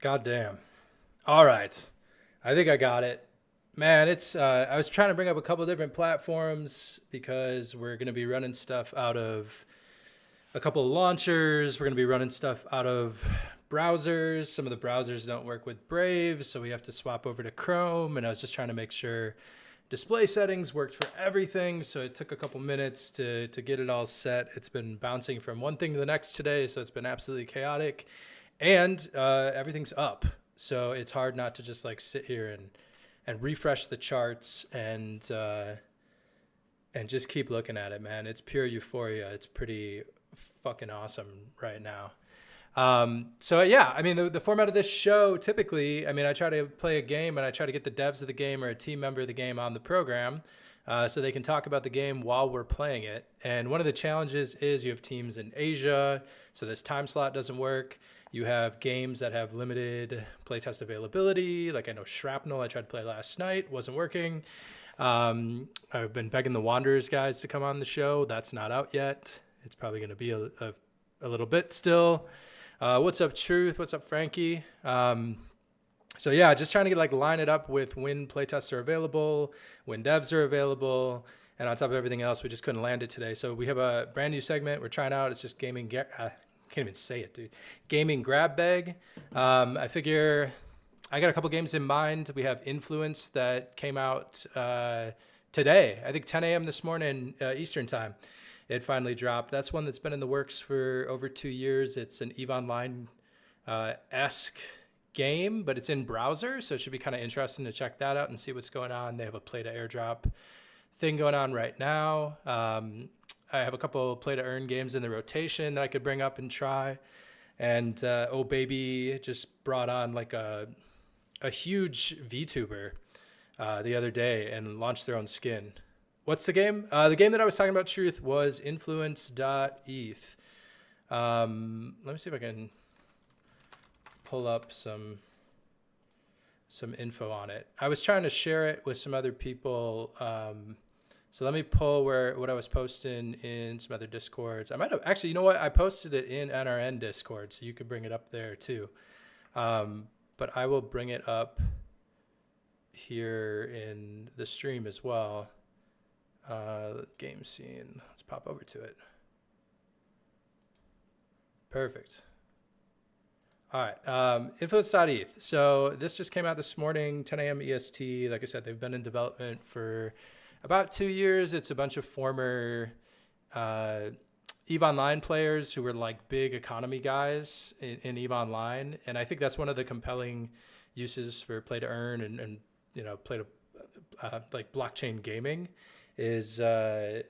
God damn. All right. I think I got it. Man, I was trying to bring up a couple different platforms because we're going to be running stuff out of a couple of launchers. We're going to be running stuff out of browsers. Some of the browsers don't work with Brave, so we have to swap over to Chrome. And I was just trying to make sure display settings worked for everything. So it took a couple minutes to get it all set. It's been bouncing from one thing to the next today, so it's been absolutely chaotic. And everything's up. So it's hard not to just like sit here and refresh the charts and just keep looking at it, man. It's pure euphoria. It's pretty fucking awesome right now. So yeah, I mean, the format of this show typically, I mean, I try to play a game and I try to get the devs of the game or a team member of the game on the program, so they can talk about the game while we're playing it. And one of the challenges is you have teams in Asia, so this time slot doesn't work. You have games that have limited playtest availability. Like I know Shrapnel, I tried to play last night, wasn't working. I've been begging the Wanderers guys to come on the show. That's not out yet. It's probably going to be a little bit still. What's up, Truth? What's up, Frankie? So yeah, just trying to line it up with when playtests are available, when devs are available, and on top of everything else, we just couldn't land it today. So we have a brand new segment we're trying out. It's just gaming. Can't even say it, dude. Gaming grab bag. I figure I got a couple games in mind. We have Influence that came out today. I think 10 a.m. this morning Eastern time. It finally dropped. That's one that's been in the works for over 2 years. It's an EVE Online esque game, but it's in browser, so it should be kind of interesting to check that out and see what's going on. They have a play to airdrop thing going on right now. I have a couple play to earn games in the rotation that I could bring up and try. And Oh Baby just brought on like a huge VTuber the other day and launched their own skin. What's the game? The game that I was talking about, Truth, was influence.eth. Let me see if I can pull up some info on it. I was trying to share it with some other people. So let me pull what I was posting in some other Discords. I might have actually, you know what? I posted it in NRN Discord, so you could bring it up there too. But I will bring it up here in the stream as well. Game scene. Let's pop over to it. Perfect. All right. Influence.eth. So this just came out this morning, 10 a.m. EST. Like I said, they've been in development for about 2 years. It's a bunch of former EVE Online players who were like big economy guys in EVE Online. And I think that's one of the compelling uses for play to earn and you know, play to like blockchain gaming is, when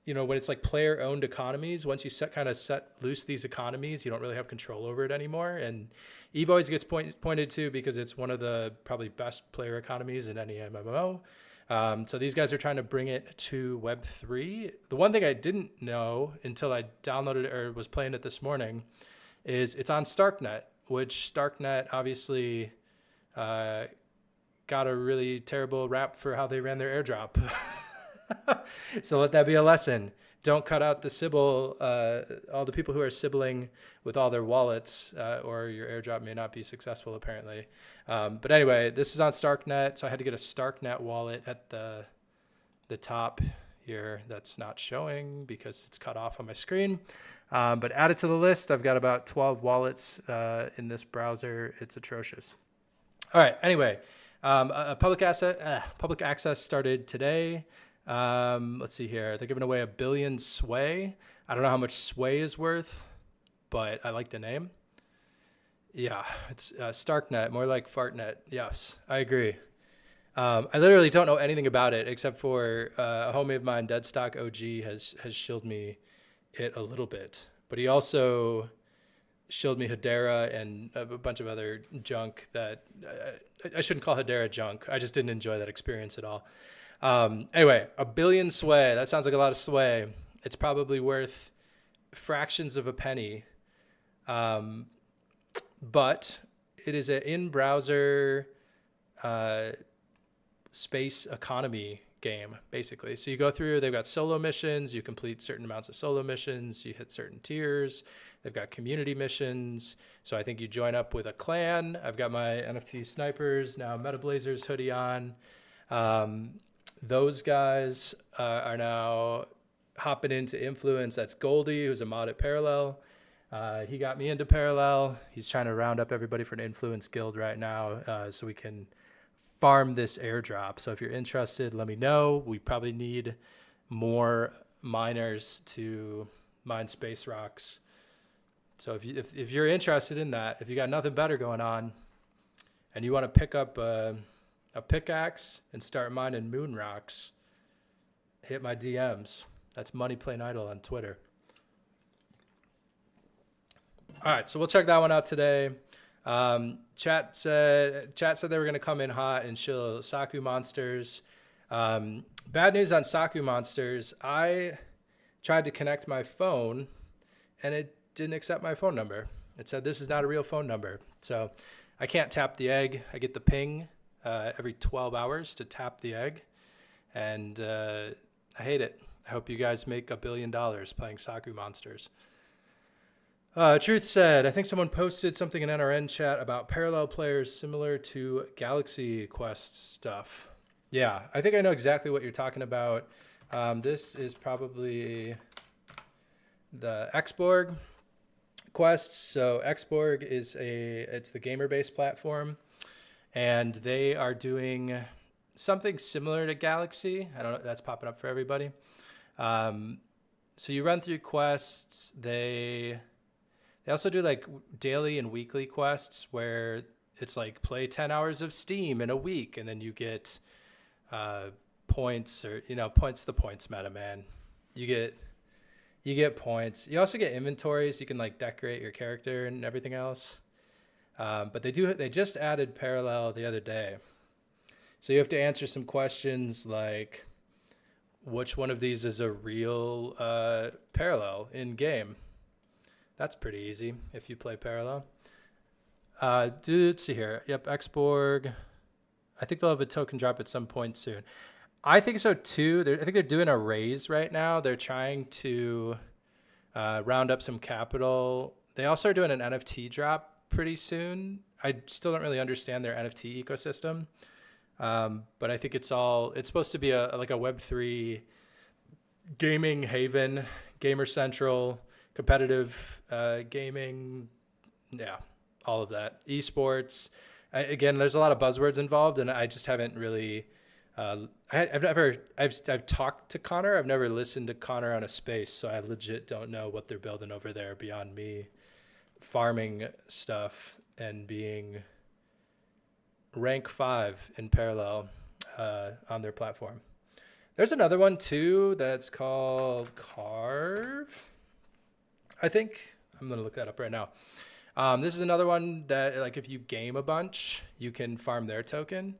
it's like player owned economies, once you set loose these economies, you don't really have control over it anymore. And EVE always gets pointed to because it's one of the probably best player economies in any MMO. So these guys are trying to bring it to Web3. The one thing I didn't know until I downloaded it or was playing it this morning is it's on Starknet, which Starknet obviously got a really terrible rap for how they ran their airdrop. So let that be a lesson. Don't cut out the Sybil, all the people who are sibling with all their wallets, or your airdrop may not be successful, apparently. But anyway, this is on Starknet, so I had to get a Starknet wallet at the top here that's not showing because it's cut off on my screen. But add it to the list. I've got about 12 wallets in this browser. It's atrocious. All right, anyway, public access started today. Let's see here. They're giving away 1 billion sway. I don't know how much sway is worth, but I like the name. Yeah, it's Starknet, more like Fartnet. Yes, I agree. I literally don't know anything about it except for a homie of mine, Deadstock OG, has shilled me it a little bit. But he also shilled me Hedera and a bunch of other junk that I shouldn't call Hedera junk. I just didn't enjoy that experience at all. Anyway, 1 billion sway. That sounds like a lot of sway. It's probably worth fractions of a penny. But it is an in-browser space economy game, basically. So you go through, they've got solo missions, you complete certain amounts of solo missions, you hit certain tiers. They've got community missions. So I think you join up with a clan. I've got my NFT snipers, now Meta Blazers hoodie on. Those guys are now hopping into Influence. That's Goldie, who's a mod at Parallel. He got me into Parallel. He's trying to round up everybody for an Influence guild right now, so we can farm this airdrop. So if you're interested, let me know. We probably need more miners to mine space rocks. So if you're interested in that, if you got nothing better going on and you want to pick up a pickaxe and start mining moon rocks, hit my DMs. That's Money Plain Idol on Twitter. All right, so we'll check that one out today. Chat said they were going to come in hot and shill Saku monsters. Bad news on Saku monsters. I tried to connect my phone and it didn't accept my phone number. It said this is not a real phone number. So I can't tap the egg. I get the ping every 12 hours to tap the egg. And I hate it. I hope you guys make $1 billion playing Saku monsters. Truth said, I think someone posted something in NRN chat about Parallel players similar to Galaxy Quest stuff. Yeah, I think I know exactly what you're talking about. This is probably the Xborg quests. So Xborg is it's the gamer-based platform, and they are doing something similar to Galaxy. I don't know if that's popping up for everybody. So you run through quests. They also do like daily and weekly quests where it's like play 10 hours of Steam in a week, and then you get points, or points meta, man. You get points. You also get inventories. You can like decorate your character and everything else. But they just added Parallel the other day. So you have to answer some questions like which one of these is a real Parallel in game. That's pretty easy if you play Parallel. Let's see here. Yep, Xborg. I think they'll have a token drop at some point soon. I think so too. I think they're doing a raise right now. They're trying to round up some capital. They also are doing an NFT drop pretty soon. I still don't really understand their NFT ecosystem, but I think it's supposed to be like a Web3 gaming haven, gamer central, competitive gaming, yeah, all of that. Esports. Again, there's a lot of buzzwords involved, and I just haven't really. I've talked to Connor. I've never listened to Connor on a space, so I legit don't know what they're building over there beyond me farming stuff and being rank 5 in Parallel on their platform. There's another one too that's called Carve. I think I'm gonna look that up right now. This is another one that, like, if you game a bunch, you can farm their token.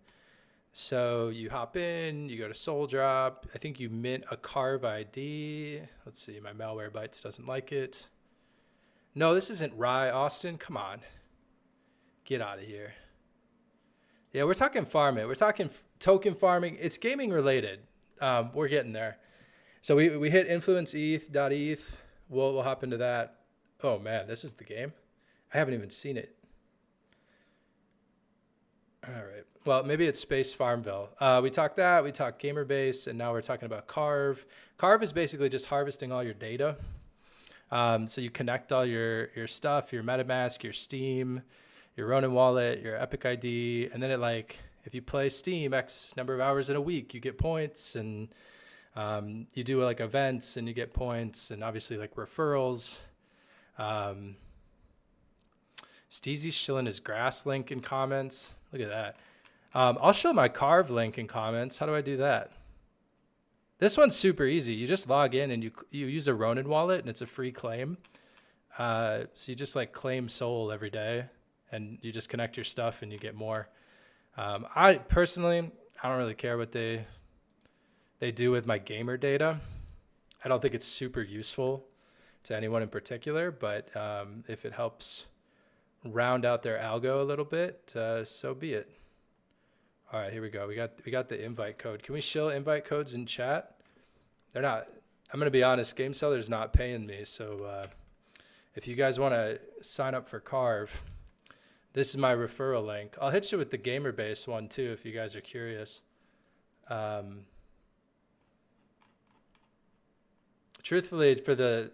So you hop in, you go to Soul Drop. I think you mint a Carve ID. Let's see, my Malware Bytes doesn't like it. No, this isn't Rye, Austin. Come on, get out of here. Yeah, we're talking farming. We're talking token farming. It's gaming related. We're getting there. So we hit influence ETH.eth. We'll hop into that. Oh man, this is the game. I haven't even seen it. All right. Well, maybe it's Space Farmville. We talked that. We talked Gamerbase, and now we're talking about Carve. Carve is basically just harvesting all your data. So you connect all your stuff, your MetaMask, your Steam, your Ronin wallet, your Epic ID, and then if you play Steam X number of hours in a week, you get points, and you do like events and you get points, and obviously like referrals. Steezy's shilling his grass link in comments. Look at that. I'll show my Carve link in comments. How do I do that? This one's super easy. You just log in and you use a Ronin wallet, and it's a free claim. So you just like claim soul every day, and you just connect your stuff and you get more. I don't really care what they do with my gamer data. I don't think it's super useful to anyone in particular, but if it helps round out their algo a little bit, so be it. All right, here we go. We got the invite code. Can we shill invite codes in chat? They're not. I'm gonna be honest. Game Seller's not paying me, so if you guys want to sign up for Carve, this is my referral link. I'll hit you with the gamer base one too if you guys are curious. Truthfully, for the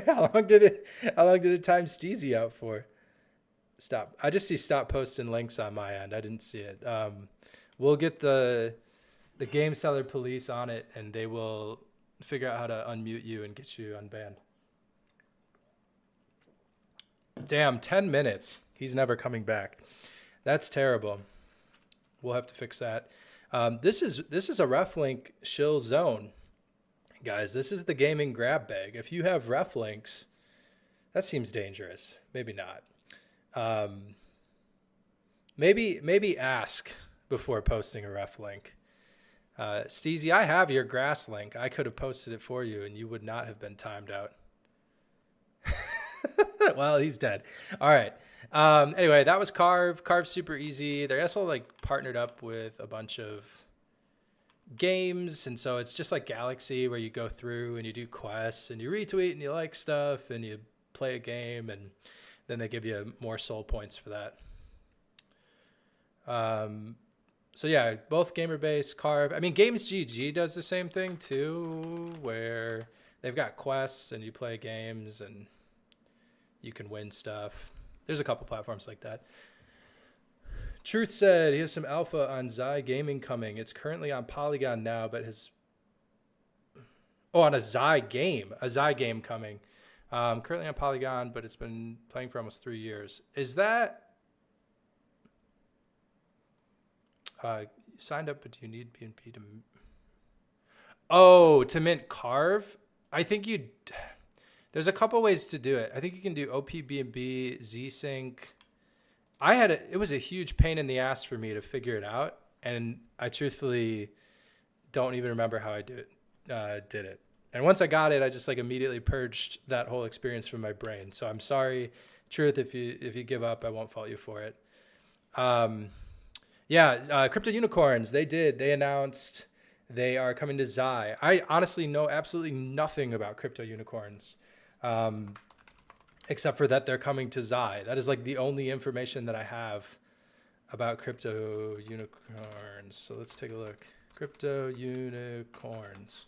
how long did it time Steezy out for? Stop. I just see stop posting links on my end. I didn't see it. We'll get the Game Seller police on it, and they will figure out how to unmute you and get you unbanned. Damn, 10 minutes. He's never coming back. That's terrible. We'll have to fix that. This is a ref link shill zone, guys. This is the gaming grab bag. If you have ref links, that seems dangerous. Maybe not. Maybe ask before posting a ref link. Steezy, I have your grass link. I could have posted it for you and you would not have been timed out. Well, he's dead. All right. Anyway, that was Carve. Carve's super easy. They're also like partnered up with a bunch of games. And so it's just like Galaxy where you go through and you do quests and you retweet and you like stuff and you play a game and then they give you more soul points for that. So yeah, both gamer-based, Carve. I mean, Games GG does the same thing too, where they've got quests and you play games and you can win stuff. There's a couple platforms like that. Truth said he has some alpha on Zai Gaming coming. It's currently on Polygon now, but on a Zai game coming. Currently on Polygon, but it's been playing for almost 3 years. Is that signed up, but do you need BNB to mint Carve? I think there's a couple ways to do it. I think you can do OPBNB, ZSync. It was a huge pain in the ass for me to figure it out, and I truthfully don't even remember how I did it. And once I got it, I just like immediately purged that whole experience from my brain. So I'm sorry, Truth, if you give up, I won't fault you for it. Crypto Unicorns, they announced they are coming to Zai. I honestly know absolutely nothing about Crypto Unicorns, except for that they're coming to Zai. That is like the only information that I have about Crypto Unicorns. So let's take a look. Crypto Unicorns.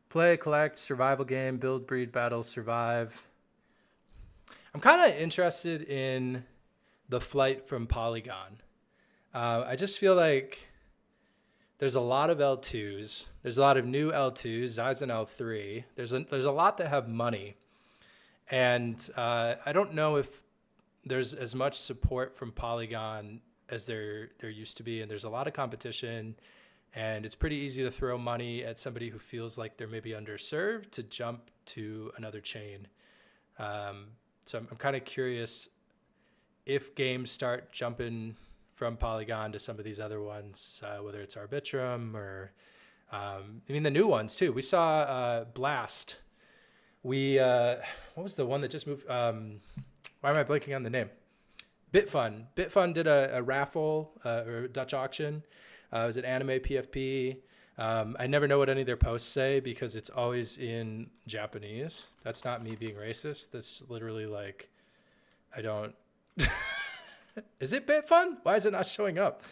Play, collect, survival game, build, breed, battle, survive. I'm kind of interested in the flight from Polygon. I just feel like there's a lot of L2s. There's a lot of new L2s, Zai's an L3. There's a lot that have money. And I don't know if there's as much support from Polygon as there used to be. And there's a lot of competition. And it's pretty easy to throw money at somebody who feels like they're maybe underserved to jump to another chain. So I'm kind of curious if games start jumping from Polygon to some of these other ones, whether it's Arbitrum or, the new ones too. We saw Blast. What was the one that just moved? Why am I blanking on the name? Bitfun. Bitfun did a raffle or a Dutch auction. It was an anime PFP. I never know what any of their posts say because it's always in Japanese. That's not me being racist. That's literally like, I don't. Is it Bitfun? Why is it not showing up?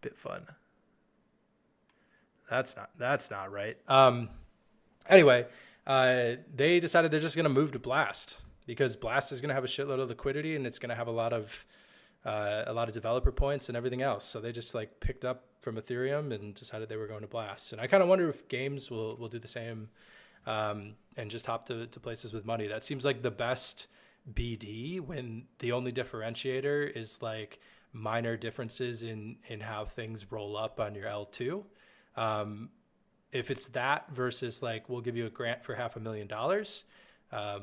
Bitfun. That's not right. Anyway, they decided they're just going to move to Blast because Blast is going to have a shitload of liquidity and it's going to have a lot of developer points and everything else. So they just like picked up from Ethereum and decided they were going to Blast. And I kind of wonder if games will do the same and just hop to places with money. That seems like the best BD when the only differentiator is like minor differences in how things roll up on your L2. If it's that versus like, we'll give you a grant for $500,000, I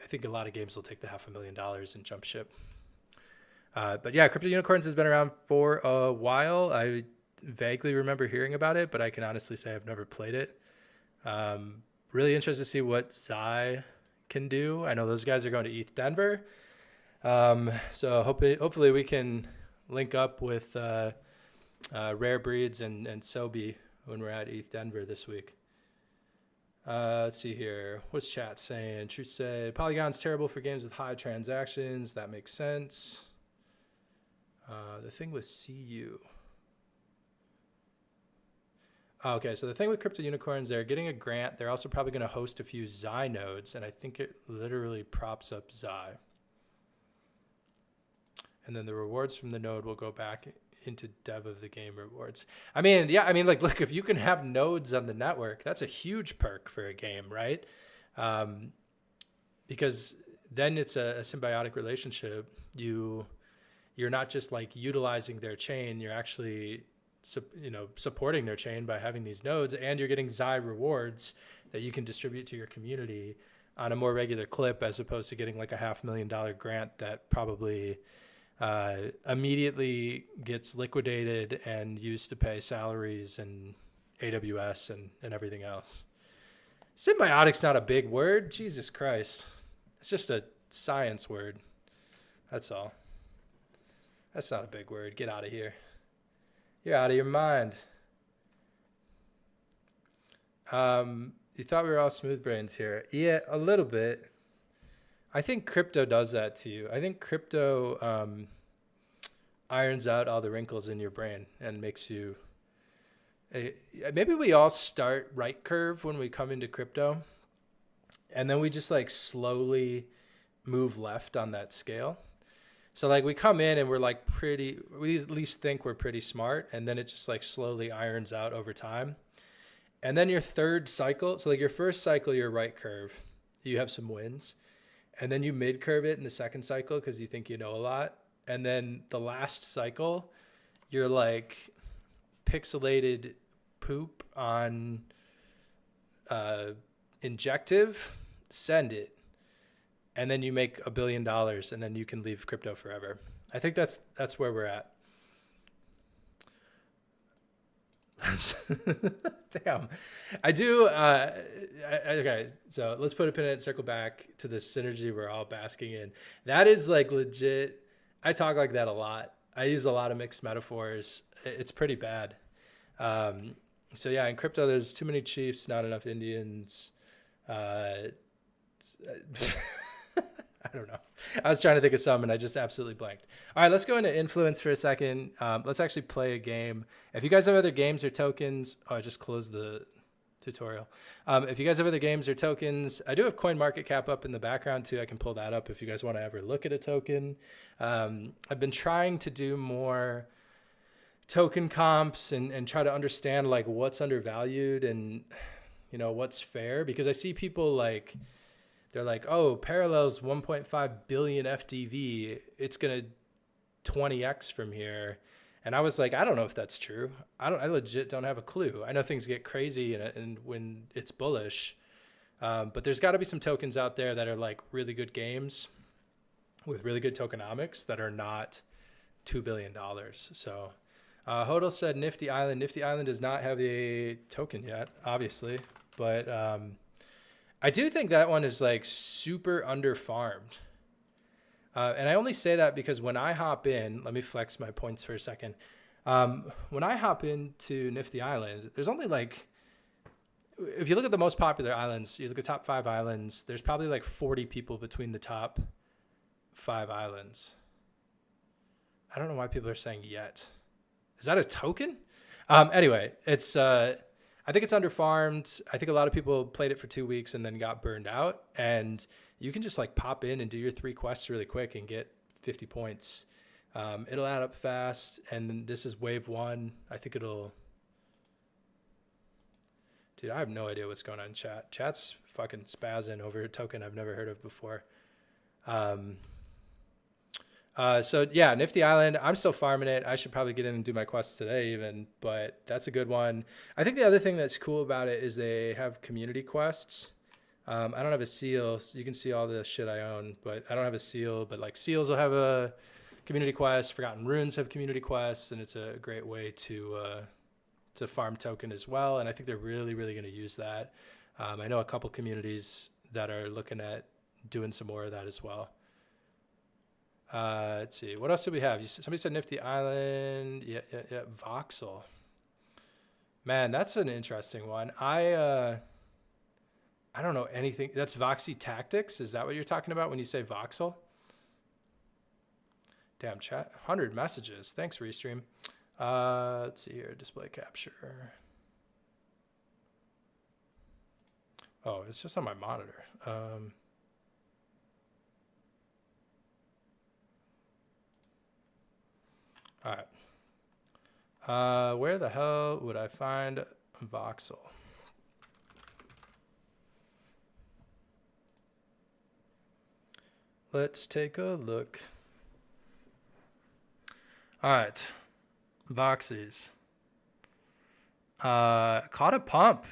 think a lot of games will take the $500,000 and jump ship. But yeah, Crypto Unicorns has been around for a while. I vaguely remember hearing about it, but I can honestly say I've never played it. Really interested to see what Zai can do. I know those guys are going to ETH Denver. So hopefully we can link up with Rare Breeds and Sobe when we're at ETH Denver this week. Let's see here. What's chat saying? True say Polygon's terrible for games with high transactions. That makes sense. The thing with CU. Okay, so the thing with Crypto Unicorns, they're getting a grant. They're also probably going to host a few Xi nodes, and I think it literally props up Xi. And then the rewards from the node will go back into dev of the game rewards. I mean, yeah, like, look, if you can have nodes on the network, that's a huge perk for a game, right? Because then it's a symbiotic relationship. You're not just like utilizing their chain, you're actually supporting their chain by having these nodes, and you're getting Xi rewards that you can distribute to your community on a more regular clip, as opposed to getting like a $500,000 grant that probably immediately gets liquidated and used to pay salaries and AWS and everything else. Symbiotic's not a big word. Jesus Christ. It's just a science word. That's all. That's not a big word. Get out of here. You're out of your mind. You thought we were all smooth brains here. Yeah, a little bit. I think crypto does that to you. I think crypto irons out all the wrinkles in your brain and makes you... maybe we all start right curve when we come into crypto, and then we just like slowly move left on that scale. So like we come in and we're like we at least think we're pretty smart, and then it just like slowly irons out over time. And then your third cycle, so like your first cycle, you're right curve, you have some wins. And then you mid curve it in the second cycle because you think you know a lot. And then the last cycle, you're like pixelated poop on injective, send it. And then you make $1 billion, and then you can leave crypto forever. I think that's where we're at. Damn. I do. Okay, so let's put a pin in it and circle back to the synergy we're all basking in. That is like legit. I talk like that a lot. I use a lot of mixed metaphors. It's pretty bad. So yeah, in crypto, there's too many chiefs, not enough Indians. I don't know. I was trying to think of some and I just absolutely blanked. All right, let's go into influence for a second. Let's actually play a game. If you guys have other games or tokens, I just closed the tutorial. If you guys have other games or tokens, I do have CoinMarketCap up in the background too. I can pull that up if you guys want to ever look at a token. I've been trying to do more token comps and try to understand like what's undervalued and what's fair, because I see people like, they're like, oh, Parallel's 1.5 billion FDV. It's going to 20x from here. And I was like, I don't know if that's true. I legit don't have a clue. I know things get crazy and when it's bullish. But there's got to be some tokens out there that are like really good games with really good tokenomics that are not $2 billion. So Hodel said Nifty Island. Nifty Island does not have a token yet, obviously. But... I do think that one is like super underfarmed. And I only say that because when I hop in, let me flex my points for a second. When I hop into Nifty Island, there's only like, if you look at the most popular islands, you look at top 5 islands, there's probably like 40 people between the top 5 islands. I don't know why people are saying yet. Is that a token? Anyway, it's... I think it's underfarmed. I think a lot of people played it for 2 weeks and then got burned out. And you can just like pop in and do your 3 quests really quick and get 50 points. It'll add up fast. And this is wave 1. I think it'll... Dude, I have no idea what's going on in chat. Chat's fucking spazzing over a token I've never heard of before. So yeah, Nifty Island, I'm still farming it. I should probably get in and do my quests today even, but that's a good one. I think the other thing that's cool about it is they have community quests. I don't have a seal, so you can see all the shit I own, but I don't have a seal, but like seals will have a community quest, Forgotten Runes have community quests, and it's a great way to farm token as well. And I think they're really, really going to use that. I know a couple communities that are looking at doing some more of that as well. Let's see. What else did we have? Somebody said Nifty Island. Yeah. Voxel. Man, that's an interesting one. I don't know anything. That's Voxy Tactics. Is that what you're talking about when you say Voxel? Damn, chat. 100 messages. Thanks, Restream. Let's see here. Display capture. Oh, it's just on my monitor. All right. Where the hell would I find Voxel? Let's take a look. All right. Voxies. Caught a pump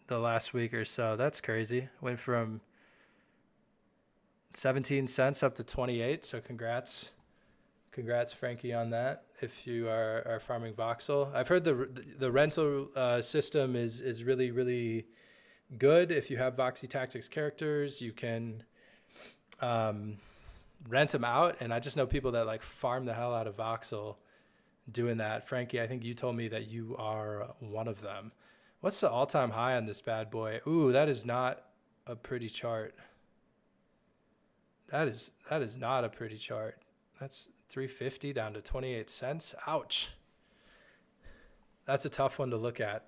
the last week or so. That's crazy. Went from 17 cents up to 28. So congrats, Frankie, on that. If you are farming voxel, I've heard the rental system is really, really good. If you have Voxy Tactics characters, you can rent them out. And I just know people that like farm the hell out of voxel doing that. Frankie, I think you told me that you are one of them. What's the all-time high on this bad boy? Ooh, that is not a pretty chart. That is not a pretty chart. That's 350 down to 28 cents. Ouch. That's a tough one to look at.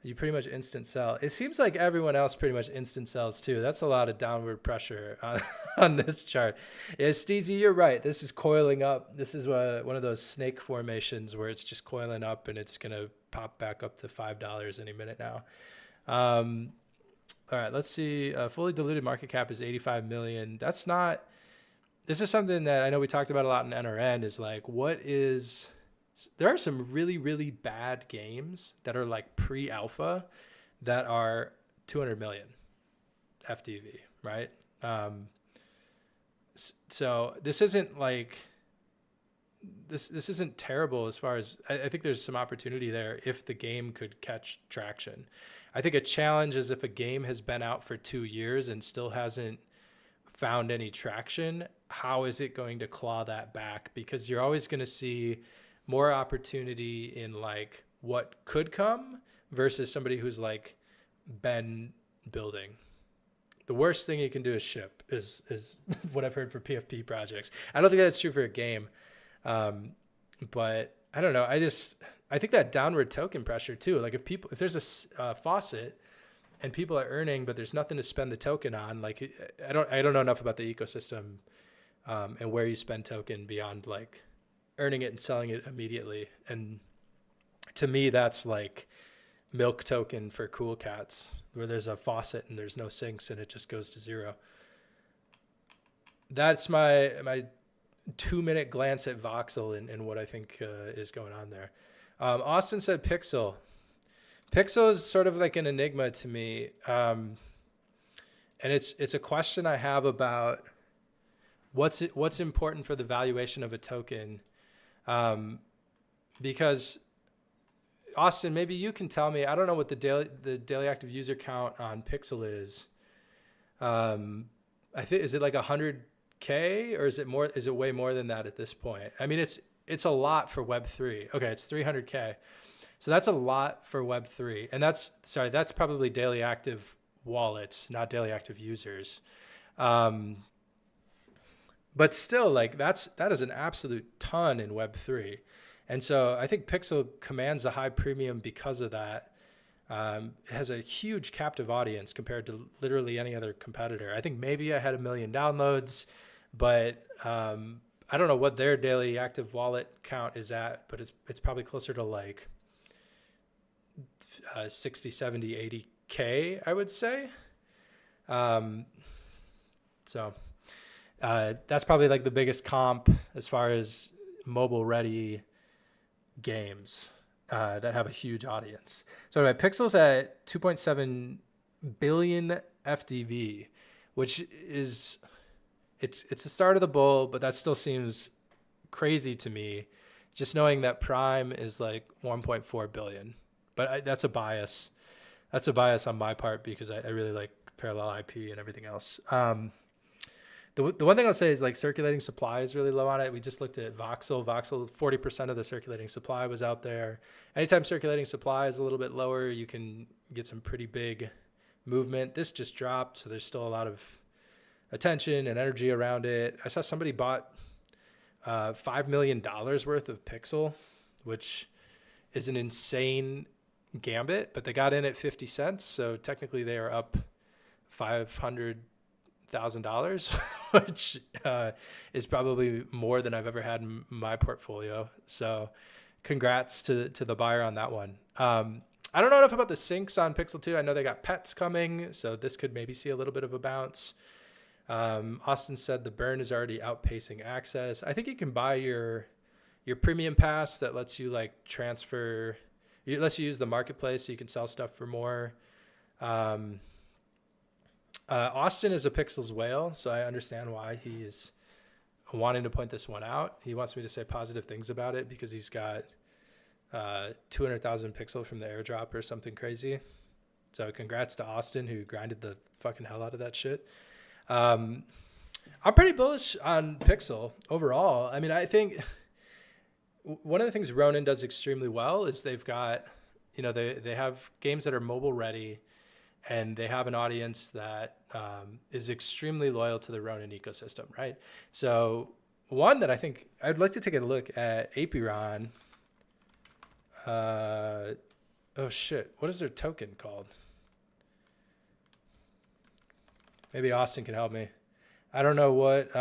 You pretty much instant sell. It seems like everyone else pretty much instant sells too. That's a lot of downward pressure on this chart. Yeah, Steezy, you're right. This is coiling up. This is one of those snake formations where it's just coiling up and it's going to pop back up to $5 any minute now. All right, let's see. Fully diluted market cap is 85 million. That's not, this is something that I know we talked about a lot in NRN is like, there are some really, really bad games that are like pre-alpha that are 200 million FDV, right? So this isn't like, this isn't terrible as far as, I think there's some opportunity there if the game could catch traction. I think a challenge is if a game has been out for 2 years and still hasn't found any traction, how is it going to claw that back? Because you're always going to see more opportunity in like what could come versus somebody who's like been building. The worst thing you can do is ship is what I've heard for PFP projects. I don't think that's true for a game. But I don't know. I think that downward token pressure too. Like if there's a faucet and people are earning, but there's nothing to spend the token on, like I don't know enough about the ecosystem, and where you spend token beyond like earning it and selling it immediately. And to me, that's like milk token for cool cats where there's a faucet and there's no sinks and it just goes to zero. That's my 2-minute glance at voxel and what I think is going on there. Austin said Pixel. Pixel is sort of like an enigma to me. And it's a question I have about what's important for the valuation of a token. Because Austin, maybe you can tell me, I don't know what the daily active user count on Pixel is. I think, is it like 100K or is it way more than that at this point? I mean, it's a lot for Web3. Okay. It's 300K. So that's a lot for Web3. And that's probably daily active wallets, not daily active users. But still, like that is an absolute ton in Web3. And so I think Pixel commands a high premium because of that. It has a huge captive audience compared to literally any other competitor. I think maybe I had 1 million downloads, but I don't know what their daily active wallet count is at, but it's probably closer to like 60, 70, 80K, I would say. So that's probably like the biggest comp as far as mobile ready games that have a huge audience. So anyway, Pixel's at 2.7 billion FDV, which is it's the start of the bull, but that still seems crazy to me. Just knowing that Prime is like 1.4 billion, but that's a bias. That's a bias on my part because I really like parallel IP and everything else. The one thing I'll say is like circulating supply is really low on it. We just looked at Voxel. Voxel, 40% of the circulating supply was out there. Anytime circulating supply is a little bit lower, you can get some pretty big movement. This just dropped, so there's still a lot of attention and energy around it. I saw somebody bought $5 million worth of Pixel, which is an insane gambit, but they got in at 50 cents. So technically they are up $500,000, which is probably more than I've ever had in my portfolio. So congrats to the buyer on that one. I don't know enough about the syncs on Pixel 2. I know they got pets coming, so this could maybe see a little bit of a bounce. Austin said the burn is already outpacing access. I think you can buy your premium pass that lets you like transfer, it lets you use the marketplace so you can sell stuff for more. Austin is a Pixels whale, so I understand why he's wanting to point this one out. He wants me to say positive things about it because he's got 200,000 Pixel from the airdrop or something crazy. So congrats to Austin, who grinded the fucking hell out of that shit. I'm pretty bullish on Pixel overall. I mean, I think one of the things Ronin does extremely well is they've got, they have games that are mobile ready, and they have an audience that is extremely loyal to the Ronin ecosystem, right? So one that I think I'd like to take a look at Apiron. Oh shit, what is their token called? Maybe Austin can help me. I don't know what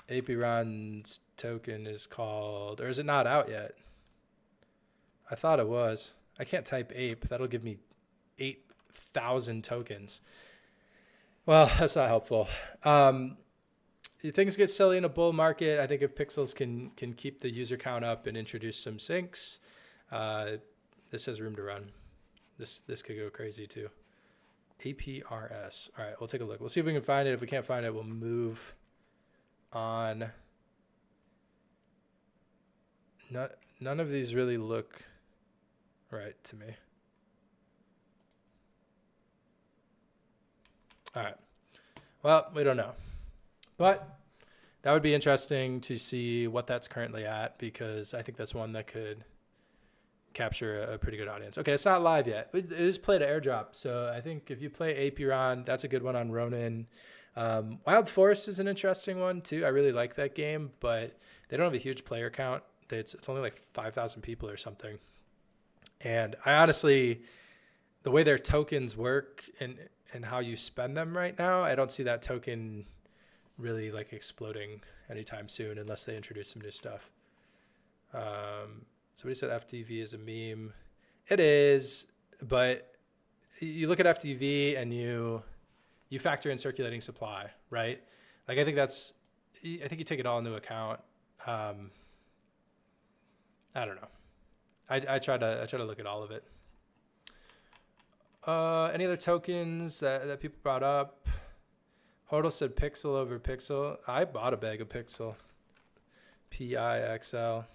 Apiron's token is called, or is it not out yet? I thought it was. I can't type ape. That'll give me 8,000 tokens. Well, that's not helpful. Things get silly in a bull market. I think if Pixels can keep the user count up and introduce some syncs, this has room to run. This could go crazy too. APRS. All right, we'll take a look. We'll see if we can find it. If we can't find it, we'll move on. None of these really look right to me. All right. Well, we don't know. But that would be interesting to see what that's currently at, because I think that's one that could capture a pretty good audience. Okay, it's not live yet. It is play to airdrop. So I think if you play Apiron, that's a good one on Ronin. Wild Forest is an interesting one too. I really like that game, but they don't have a huge player count. It's only like 5,000 people or something. And I honestly, the way their tokens work and how you spend them right now, I don't see that token really like exploding anytime soon unless they introduce some new stuff. Somebody said FTV is a meme. It is, but you look at FTV and you factor in circulating supply, right? Like I think you take it all into account. I don't know. I try to look at all of it. Any other tokens that people brought up? Hodel said Pixel over Pixel. I bought a bag of Pixel. PIXL.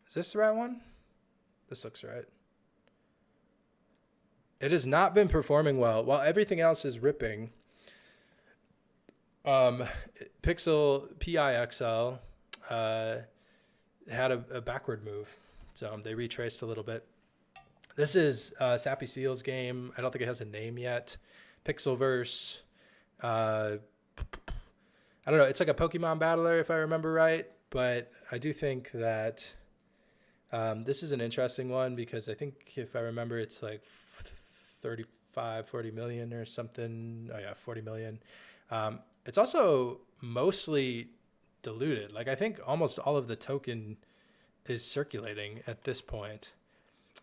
Is this the right one? This looks right. It has not been performing well. While everything else is ripping, Pixel PIXL had a backward move. So they retraced a little bit. This is Sappy Seal's game. I don't think it has a name yet. Pixelverse. I don't know. It's like a Pokemon battler, if I remember right. But I do think that this is an interesting one because I think if I remember, it's like 40 million or something. Oh yeah, 40 million. It's also mostly diluted. Like I think almost all of the token is circulating at this point.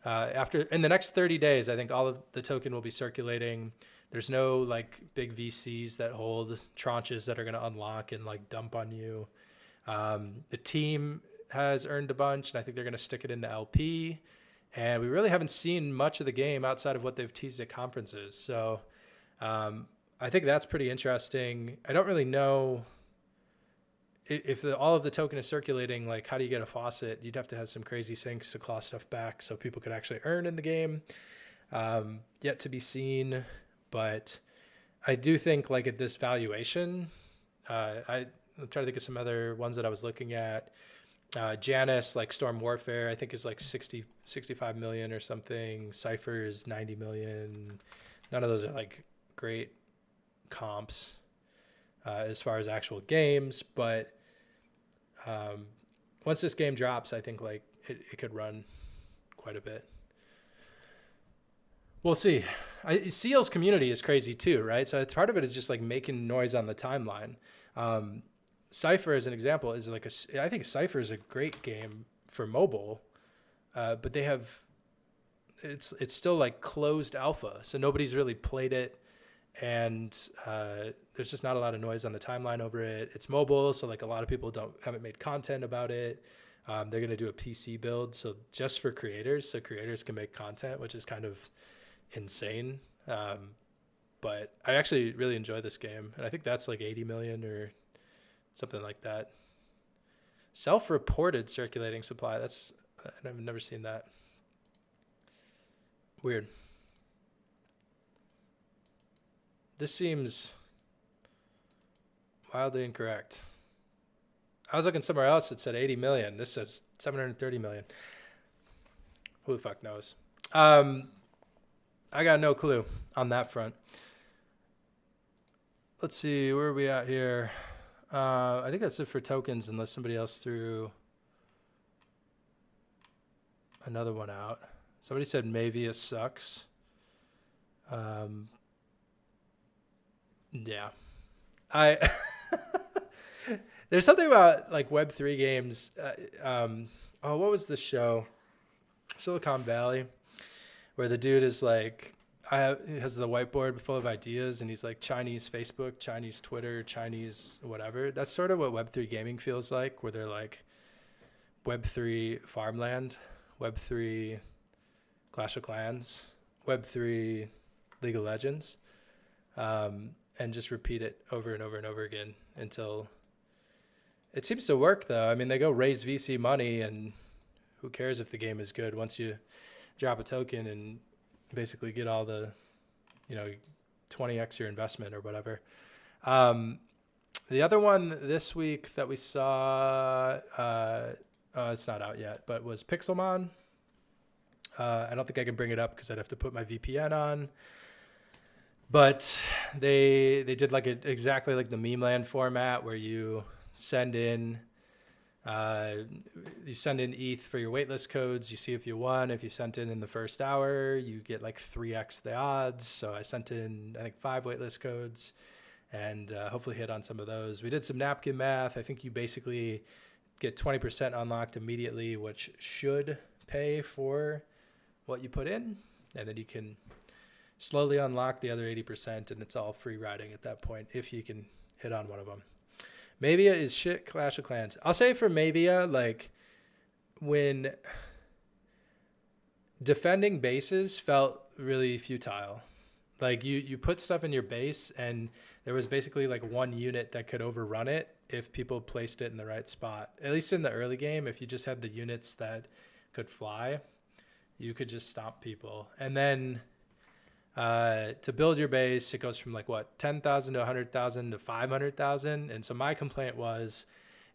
In the next 30 days, I think all of the token will be circulating. There's no like big VCs that hold tranches that are going to unlock and like dump on you. The team has earned a bunch, and I think they're going to stick it in the LP. And we really haven't seen much of the game outside of what they've teased at conferences. So I think that's pretty interesting. I don't really know if all of the token is circulating, like how do you get a faucet? You'd have to have some crazy syncs to claw stuff back so people could actually earn in the game. Yet to be seen, but I do think like at this valuation, I'm trying to think of some other ones that I was looking at. Janus, like Storm Warfare, I think is like 60, 65 million or something. Cypher is 90 million. None of those are like great comps as far as actual games, but once this game drops, I think like it could run quite a bit. We'll see. Seal's community is crazy too, right? So part of it is just like making noise on the timeline. Cypher, as an example, is like I think Cypher is a great game for mobile, but they have it's still like closed alpha, so nobody's really played it, and there's just not a lot of noise on the timeline over it. It's mobile, so like a lot of people haven't made content about it. They're gonna do a PC build, so just for creators, so creators can make content, which is kind of insane. But I actually really enjoy this game, and I think that's like 80 million or something like that. Self-reported circulating supply. I've never seen that. Weird. This seems wildly incorrect. I was looking somewhere else. It said 80 million. This says 730 million. Who the fuck knows? I got no clue on that front. Let's see, where are we at here? I think that's it for tokens, unless somebody else threw another one out. Somebody said Mavia sucks. Yeah. There's something about like Web3 games. What was the show? Silicon Valley, where the dude is like, he has the whiteboard full of ideas, and he's like Chinese Facebook, Chinese Twitter, Chinese whatever. That's sort of what Web3 gaming feels like, where they're like Web3 farmland, Web3 Clash of Clans, Web3 League of Legends, and just repeat it over and over and over again until it seems to work, though. I mean, they go raise VC money, and who cares if the game is good once you drop a token and basically get all the, 20x your investment or whatever. The other one this week that we saw, it's not out yet, but was Pixelmon. I don't think I can bring it up because I'd have to put my VPN on. But they did like exactly like the meme land format where you send in ETH for your waitlist codes. You see if you won. If you sent in the first hour, you get like 3x the odds. So I sent in, I think, 5 waitlist codes and hopefully hit on some of those. We did some napkin math. I think you basically get 20% unlocked immediately, which should pay for what you put in. And then you can slowly unlock the other 80%, and it's all free riding at that point if you can hit on one of them. Mavia is shit Clash of Clans. I'll say for Mavia, like, when defending bases felt really futile. Like, you put stuff in your base, and there was basically, like, one unit that could overrun it if people placed it in the right spot. At least in the early game, if you just had the units that could fly, you could just stomp people. And then to build your base, it goes from like 10,000 to 100,000 to 500,000. And so my complaint was,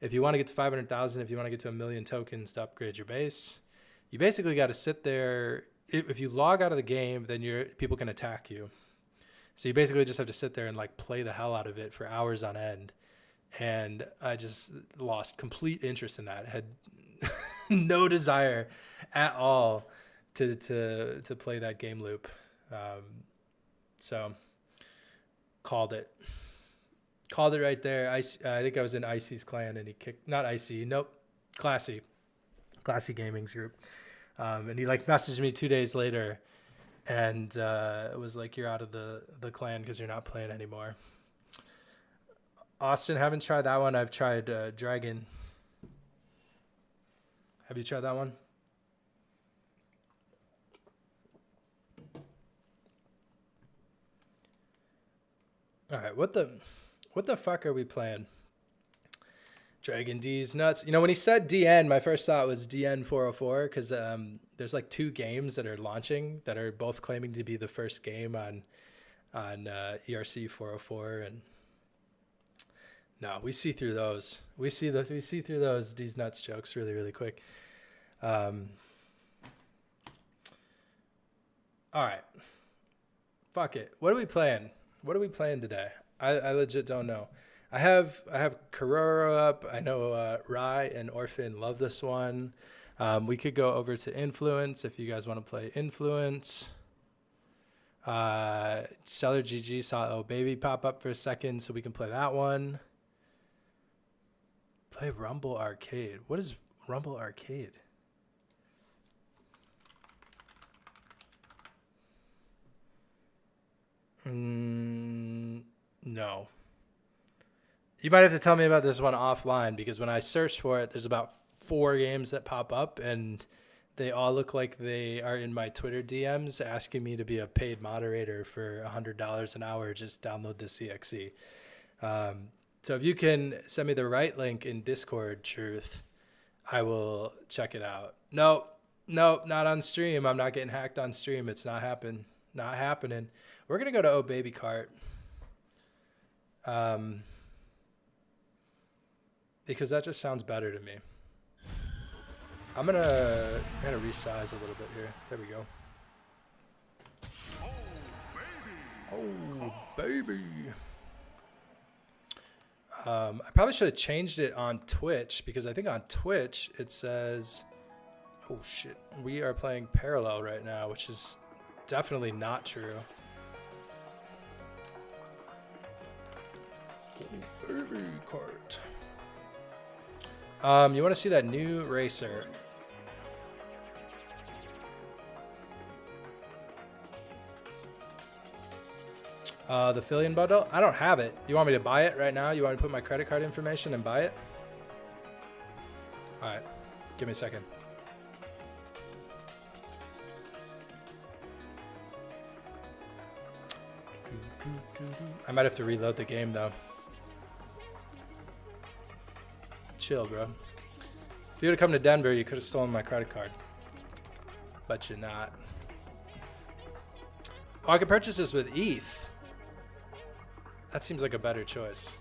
if you want to get to 500,000, if you want to get to 1 million tokens to upgrade your base, you basically got to sit there. If you log out of the game, then people can attack you. So you basically just have to sit there and like play the hell out of it for hours on end. And I just lost complete interest in that. Had no desire at all to play that game loop. So called it right there. I think I was in Icy's clan, and he kicked, not Icy, nope, Classy Gaming's group. And he like messaged me 2 days later, and it was like, you're out of the clan because you're not playing anymore. Austin, haven't tried that one. I've tried Dragon. Have you tried that one? All right, what the fuck are we playing? Dragon D's nuts. You know, when he said DN, my first thought was DN 404 because there's like 2 games that are launching that are both claiming to be the first game on ERC 404, and no, we see through those. We see through those D's nuts jokes really, really quick. All right, fuck it. What are we playing? What are we playing today? I legit don't know. I have Karora up. I know Rye and Orphan love this one. We could go over to Influence if you guys want to play Influence. Seller GG saw Oh Baby pop up for a second, so we can play that one. Play Rumble Arcade. What is Rumble Arcade? No. You might have to tell me about this one offline, because when I search for it, there's about 4 games that pop up, and they all look like they are in my Twitter DMs asking me to be a paid moderator for $100 an hour. Just download the CXE. So if you can send me the right link in Discord, Truth, I will check it out. Nope, not on stream. I'm not getting hacked on stream. It's not happening. We're going to go to Oh Baby Cart. Because that just sounds better to me. I'm gonna resize a little bit here. There we go. Oh baby. I probably should have changed it on Twitch, because I think on Twitch it says, oh shit, we are playing parallel right now, which is definitely not true. Oh, baby cart. You want to see that new racer? The Fillion bundle? I don't have it. You want me to buy it right now? You want me to put my credit card information and buy it? All right. Give me a second. I might have to reload the game, though. Chill, bro. If you would have come to Denver, you could have stolen my credit card. But you're not. Oh, I could purchase this with ETH. That seems like a better choice.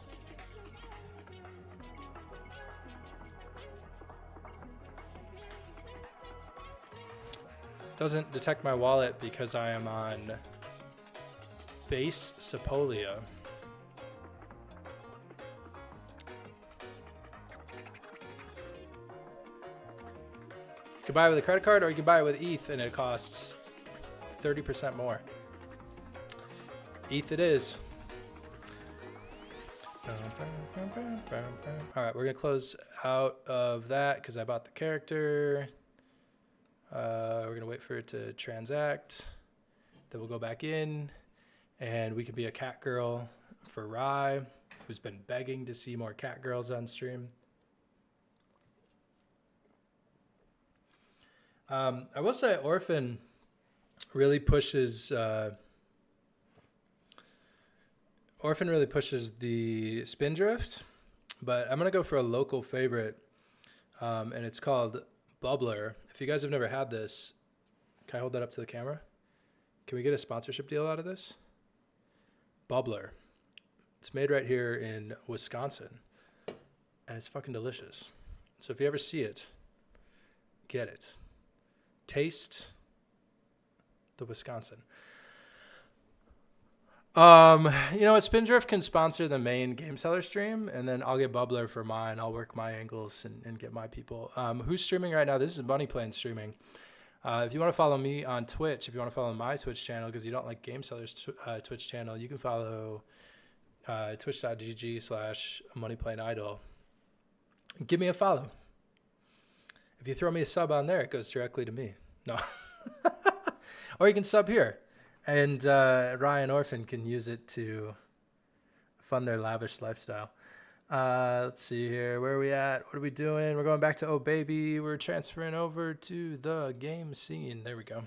Doesn't detect my wallet because I am on base Sepolia. You can buy it with a credit card, or you can buy it with ETH, and it costs 30% more. ETH it is. All right, we're gonna close out of that because I bought the character. We're gonna wait for it to transact. Then we'll go back in, and we can be a cat girl for Rye, who's been begging to see more cat girls on stream. I will say Orphan really pushes the Spindrift, but I'm gonna go for a local favorite, and it's called Bubbler. If you guys have never had this, can I hold that up to the camera? Can we get a sponsorship deal out of this? Bubbler. It's made right here in Wisconsin, and it's fucking delicious. So if you ever see it, get it. Taste the Wisconsin. You know what? Spindrift can sponsor the main Game Seller stream, and then I'll get Bubbler for mine. I'll work my angles and get my people. Who's streaming right now? This is Bunny Plane streaming. If you want to follow me on Twitch, if you want to follow my Twitch channel because you don't like Game Seller's Twitch channel, you can follow twitch.gg/moneyplaneidol. Give me a follow. If you throw me a sub on there, it goes directly to me. No. Or you can sub here. And Ryan Orphan can use it to fund their lavish lifestyle. Let's see here. Where are we at? What are we doing? We're going back to Oh Baby. We're transferring over to the game scene. There we go.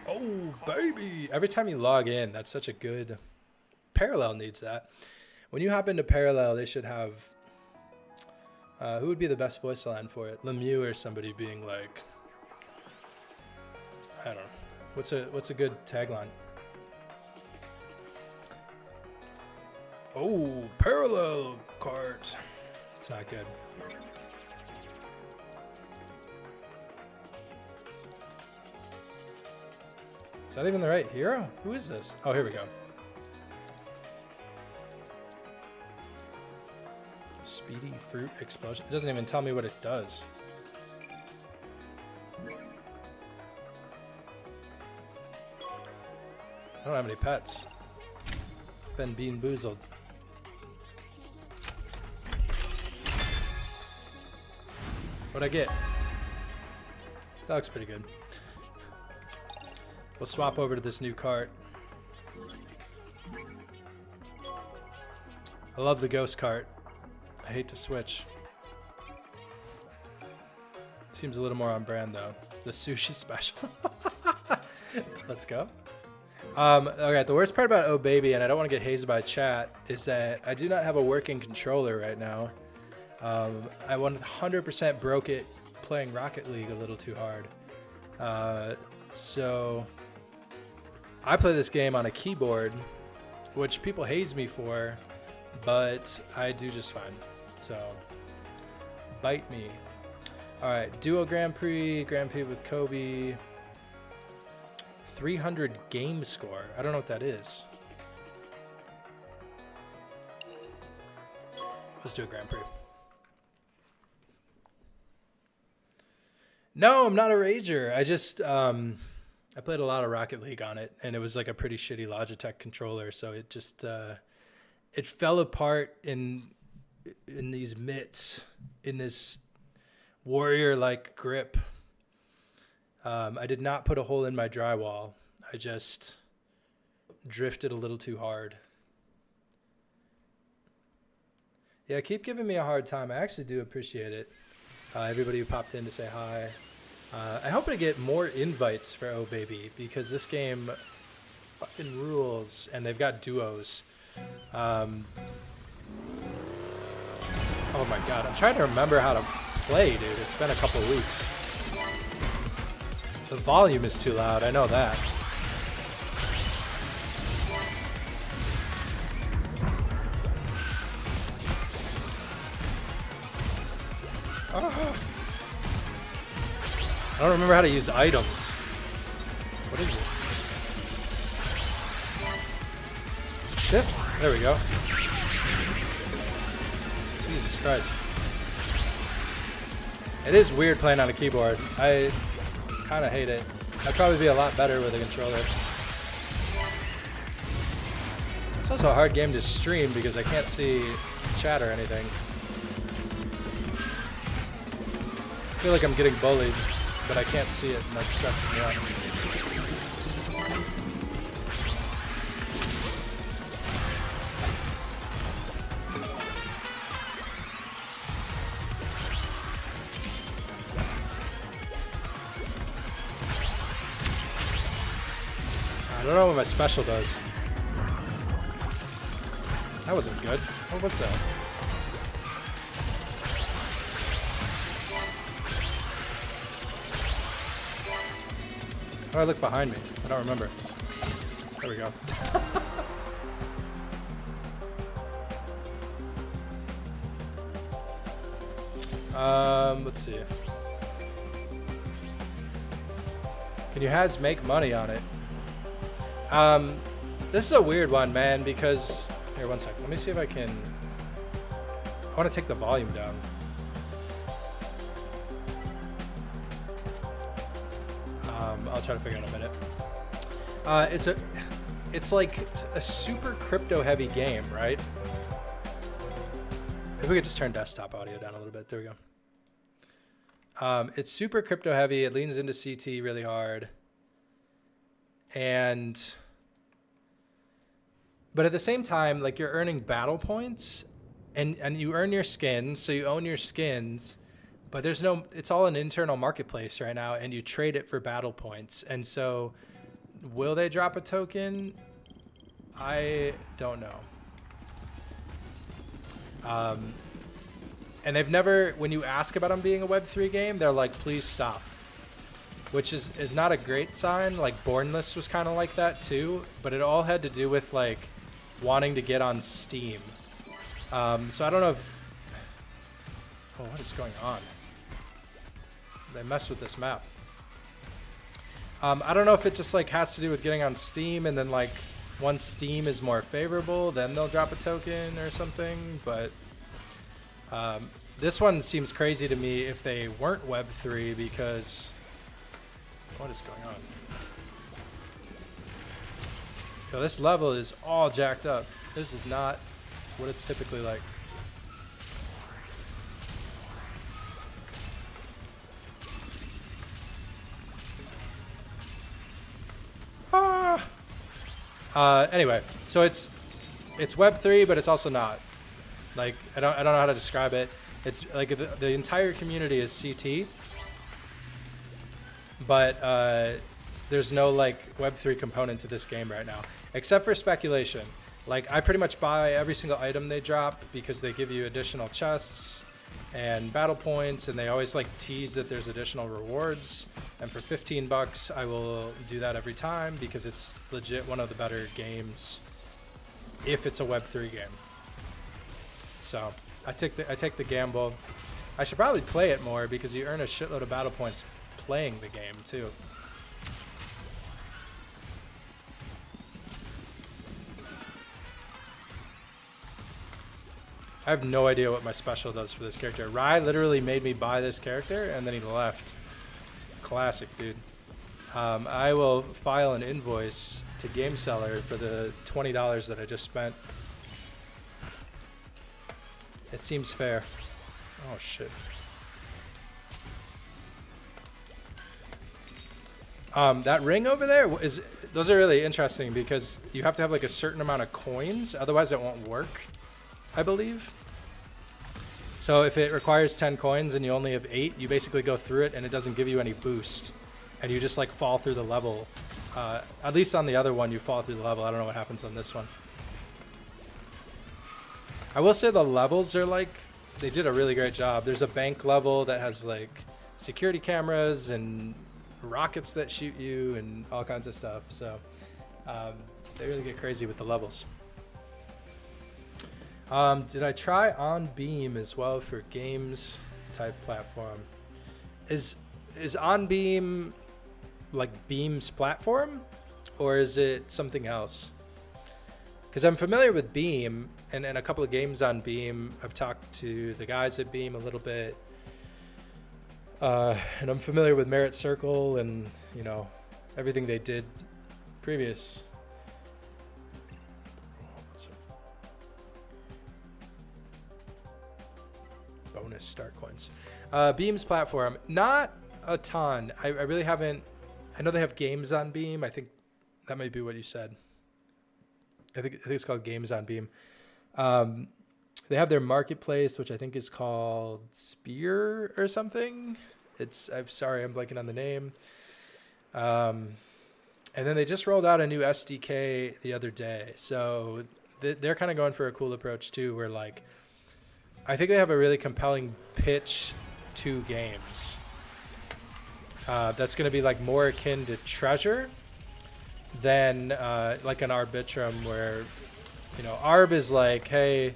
Oh Oh, baby. Every time you log in, that's such a good... Parallel needs that. When you hop into Parallel, they should have... who would be the best voice line for it? Lemieux or somebody being like... I don't know. What's a good tagline? Oh, Parallel cart. It's not good. Is that even the right hero? Who is this? Oh, here we go. Speedy fruit explosion. It doesn't even tell me what it does. I don't have any pets. Been bean boozled. What'd I get? That looks pretty good. We'll swap over to this new cart. I love the ghost cart. I hate to switch. Seems a little more on brand though. The sushi special. Let's go. Okay, the worst part about Oh Baby, and I don't want to get hazed by chat, is that I do not have a working controller right now. I 100% broke it playing Rocket League a little too hard. So I play this game on a keyboard, which people haze me for, but I do just fine. So bite me. All right, Duo Grand Prix with Kobe. 300 game score. I don't know what that is. Let's do a Grand Prix. No, I'm not a rager. I just I played a lot of Rocket League on it, and it was like a pretty shitty Logitech controller, so it just it fell apart in these mitts, in this warrior-like grip. I did not put a hole in my drywall. I just drifted a little too hard. Yeah, keep giving me a hard time. I actually do appreciate it. Everybody who popped in to say hi. I hope I get more invites for Oh Baby, because this game fucking rules, and they've got duos. Oh my god, I'm trying to remember how to play, dude. It's been a couple weeks. The volume is too loud, I know that. Oh. I don't remember how to use items. What is it? Shift? There we go. Jesus Christ. It is weird playing on a keyboard. I kind of hate it. I'd probably be a lot better with a controller. It's also a hard game to stream because I can't see chat or anything. I feel like I'm getting bullied, but I can't see it, and that stresses me out. I don't know what my special does. That wasn't good. What was that? How do I look behind me? I don't remember. There we go. Let's see. Can you Has make money on it? This is a weird one, man, because... Here, one second. Let me see if I can... I want to take the volume down. I'll try to figure it out in a minute. It's like a super crypto heavy game, right? If we could just turn desktop audio down a little bit. There we go. It's super crypto heavy. It leans into CT really hard. But at the same time, like, you're earning battle points and you earn your skins. So you own your skins. But it's all an internal marketplace right now, and you trade it for battle points. And so Will they drop a token? I don't know. And they've never, when you ask about them being a Web3 game, they're like, please stop. Which is not a great sign. Like Bornless was kind of like that too, but it all had to do with like wanting to get on Steam. So I don't know if, oh, what is going on? They messed with this map. I don't know if it just like has to do with getting on Steam, and then like once Steam is more favorable, then they'll drop a token or something. But this one seems crazy to me if they weren't Web3, because what is going on? Yo, this level is all jacked up. This is not what it's typically like. Anyway, so it's Web3, but it's also not. Like I don't know how to describe it. It's like the entire community is CT, but there's no like Web3 component to this game right now, except for speculation. Like I pretty much buy every single item they drop because they give you additional chests and battle points, and they always like tease that there's additional rewards. And for 15 bucks, I will do that every time because it's legit one of the better games if it's a Web3 game. So I take the gamble. I should probably play it more because you earn a shitload of battle points playing the game too. I have no idea what my special does for this character. Rai literally made me buy this character and then he left. Classic, dude. I will file an invoice to GameSeller for the $20 that I just spent. It seems fair. Oh shit. That ring over there those are really interesting because you have to have like a certain amount of coins, otherwise it won't work, I believe. So if it requires 10 coins and you only have 8, you basically go through it and it doesn't give you any boost. And you just like fall through the level. At least on the other one, you fall through the level. I don't know what happens on this one. I will say the levels are like, they did a really great job. There's a bank level that has like security cameras and rockets that shoot you and all kinds of stuff. So they really get crazy with the levels. Did I try on Beam as well for games type platform? Is on Beam like Beam's platform, or is it something else? Because I'm familiar with Beam and a couple of games on Beam. I've talked to the guys at Beam a little bit, and I'm familiar with Merit Circle and you know everything they did previous. Bonus start coins. Beam's platform, not a ton. I really haven't. I know they have games on Beam. I think that might be what you said. I think it's called Games on Beam. They have their marketplace, which I think is called Spear or something. I'm sorry, I'm blanking on the name. And then they just rolled out a new SDK the other day. So they're kind of going for a cool approach too, where like, I think they have a really compelling pitch to games. That's going to be like more akin to Treasure than like an Arbitrum, where, you know, Arb is like, hey,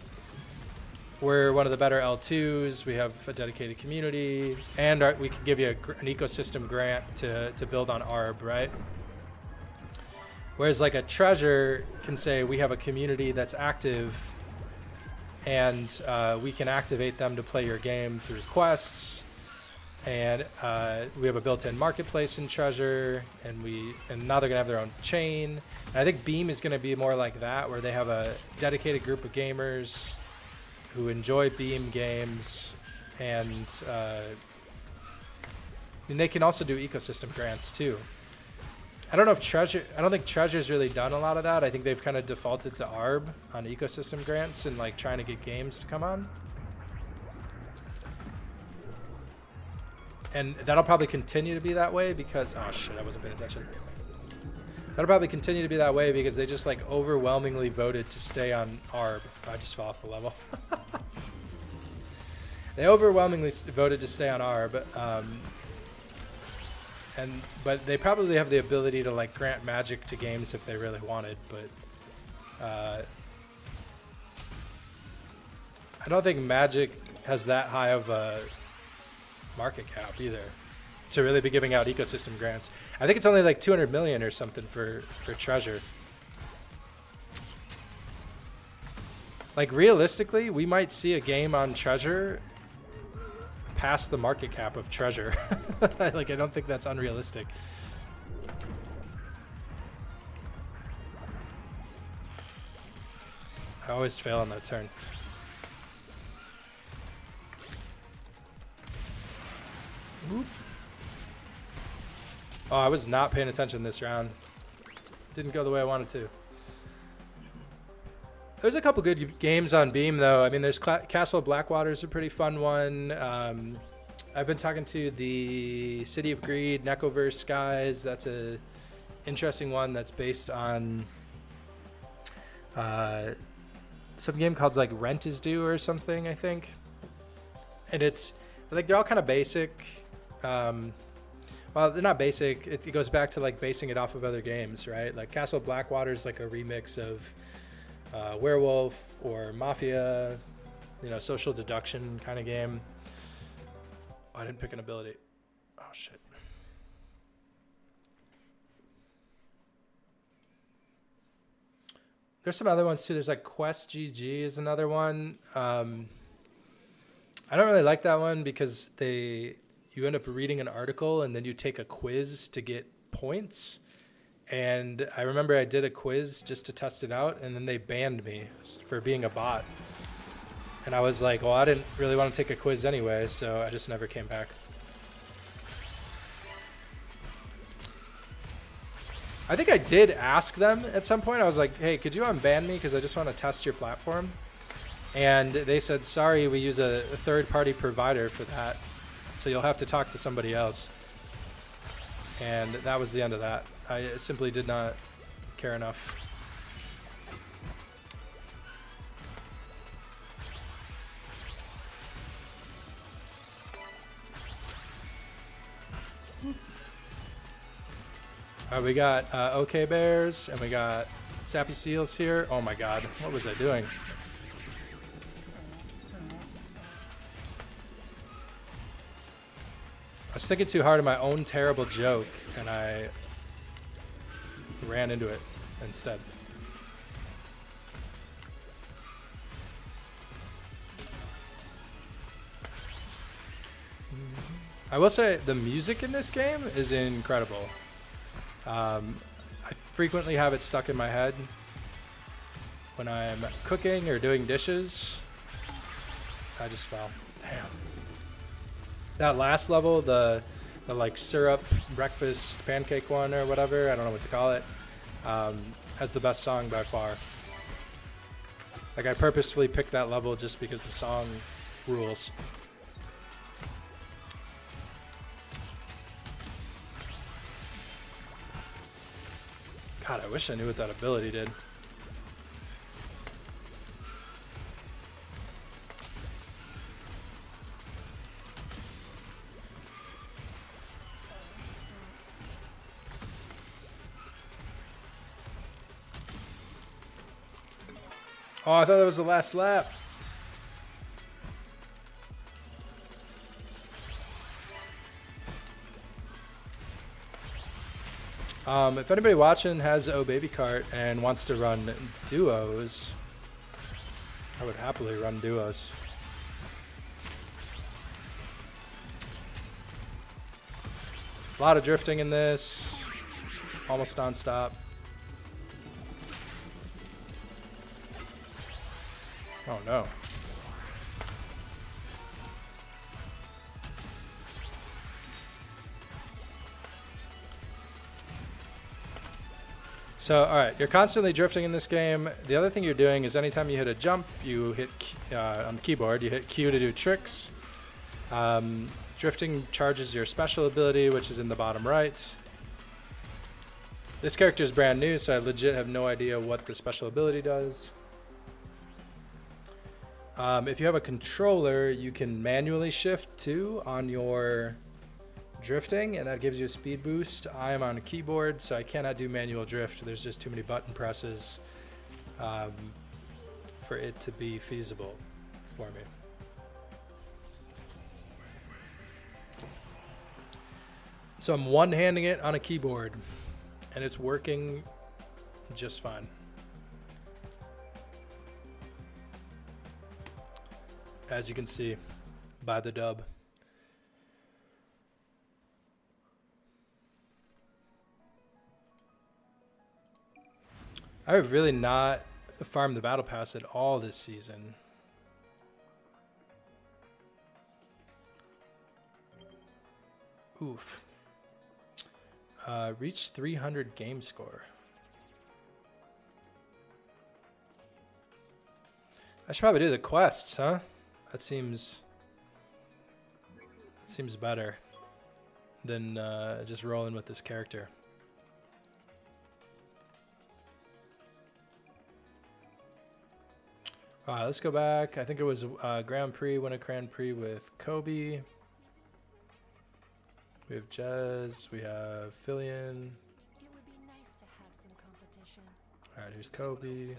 we're one of the better L2s. We have a dedicated community, and we can give you an ecosystem grant to build on Arb, right? Whereas like a Treasure can say, we have a community that's active, and we can activate them to play your game through quests, and we have a built-in marketplace in Treasure, and now they're gonna have their own chain. And I think Beam is gonna be more like that, where they have a dedicated group of gamers who enjoy Beam games, and they can also do ecosystem grants too. I don't think Treasure's really done a lot of that. I think they've kind of defaulted to Arb on ecosystem grants and like trying to get games to come on. And that'll probably continue to be that way because, oh shit, I wasn't paying attention. That'll probably continue to be that way because they just like overwhelmingly voted to stay on ARB. I just fell off the level. They overwhelmingly voted to stay on ARB, but they probably have the ability to like grant magic to games if they really wanted. But I don't think Magic has that high of a market cap either to really be giving out ecosystem grants. I think it's only like 200 million or something for Treasure. Like realistically, we might see a game on Treasure past the market cap of Treasure. Like I don't think that's unrealistic. I always fail on that turn. Whoop. Oh, I was not paying attention this round. Didn't go the way I wanted to. There's a couple good games on Beam, though. I mean, there's Castle of Blackwater is a pretty fun one. I've been talking to the City of Greed, Necoverse guys. That's a interesting one that's based on some game called like Rent is Due or something, I think. And it's like they're all kind of basic. Well, they're not basic. It goes back to like basing it off of other games, right? Like Castle of Blackwater is like a remix of Werewolf or Mafia, you know, social deduction kind of game. Oh, I didn't pick an ability. Oh, shit. There's some other ones too. There's like Quest GG is another one. I don't really like that one because you end up reading an article and then you take a quiz to get points. And I remember I did a quiz just to test it out, and then they banned me for being a bot. And I was like, well, I didn't really want to take a quiz anyway, so I just never came back. I think I did ask them at some point. I was like, hey, could you unban me because I just want to test your platform? And they said, sorry, we use a third-party provider for that, so you'll have to talk to somebody else. And that was the end of that. I simply did not care enough. We got OK Bears and we got Sappy Seals here. Oh my god, what was I doing? I was thinking too hard of my own terrible joke and I ran into it instead. I will say the music in this game is incredible. I frequently have it stuck in my head when I'm cooking or doing dishes. I just fell. Damn. That last level, the like syrup breakfast pancake one or whatever, I don't know what to call it, has the best song by far. Like I purposefully picked that level just because the song rules. God, I wish I knew what that ability did. Oh, I thought that was the last lap. If anybody watching has O Baby Cart and wants to run duos, I would happily run duos. A lot of drifting in this, almost non-stop. Oh no. So, alright, you're constantly drifting in this game. The other thing you're doing is anytime you hit a jump, you hit, on the keyboard, you hit Q to do tricks. Drifting charges your special ability, which is in the bottom right. This character is brand new, so I legit have no idea what the special ability does. If you have a controller, you can manually shift too on your drifting, and that gives you a speed boost. I am on a keyboard, so I cannot do manual drift. There's just too many button presses for it to be feasible for me. So I'm one-handing it on a keyboard, and it's working just fine. As you can see by the dub. I have really not farmed the battle pass at all this season. Oof. Reached 300 game score. I should probably do the quests, huh? That seems better than just rolling with this character. All right, let's go back. I think it was Grand Prix, win a Grand Prix with Kobe. We have Jez, we have Fillion. It would be nice to have some competition. All right, here's Kobe.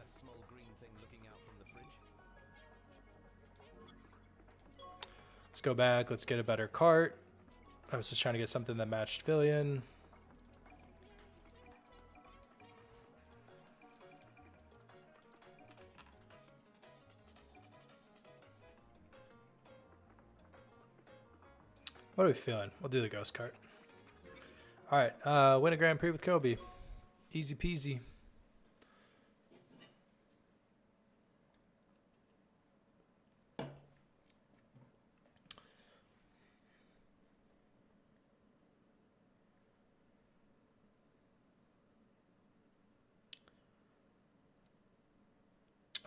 Let's go back. Let's get a better cart. I was just trying to get something that matched Fillion. What are we feeling? We'll do the ghost cart. All right, win a Grand Prix with Kobe. Easy peasy.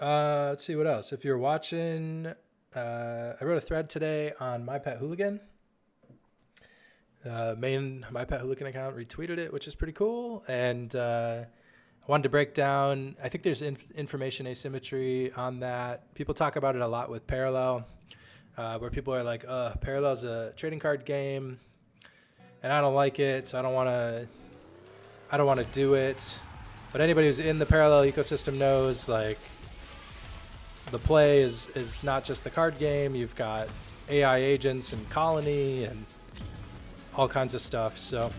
Let's see what else. If you're watching, I wrote a thread today on My Pet Hooligan. Main My Pet Hooligan account retweeted it, which is pretty cool. And I wanted to break down, I think there's information asymmetry on that. People talk about it a lot with Parallel, where people are like, Parallel's a trading card game, and I don't like it, so I don't want to do it. But anybody who's in the Parallel ecosystem knows, like, the play is not just the card game. You've got AI agents and Colony and all kinds of stuff. So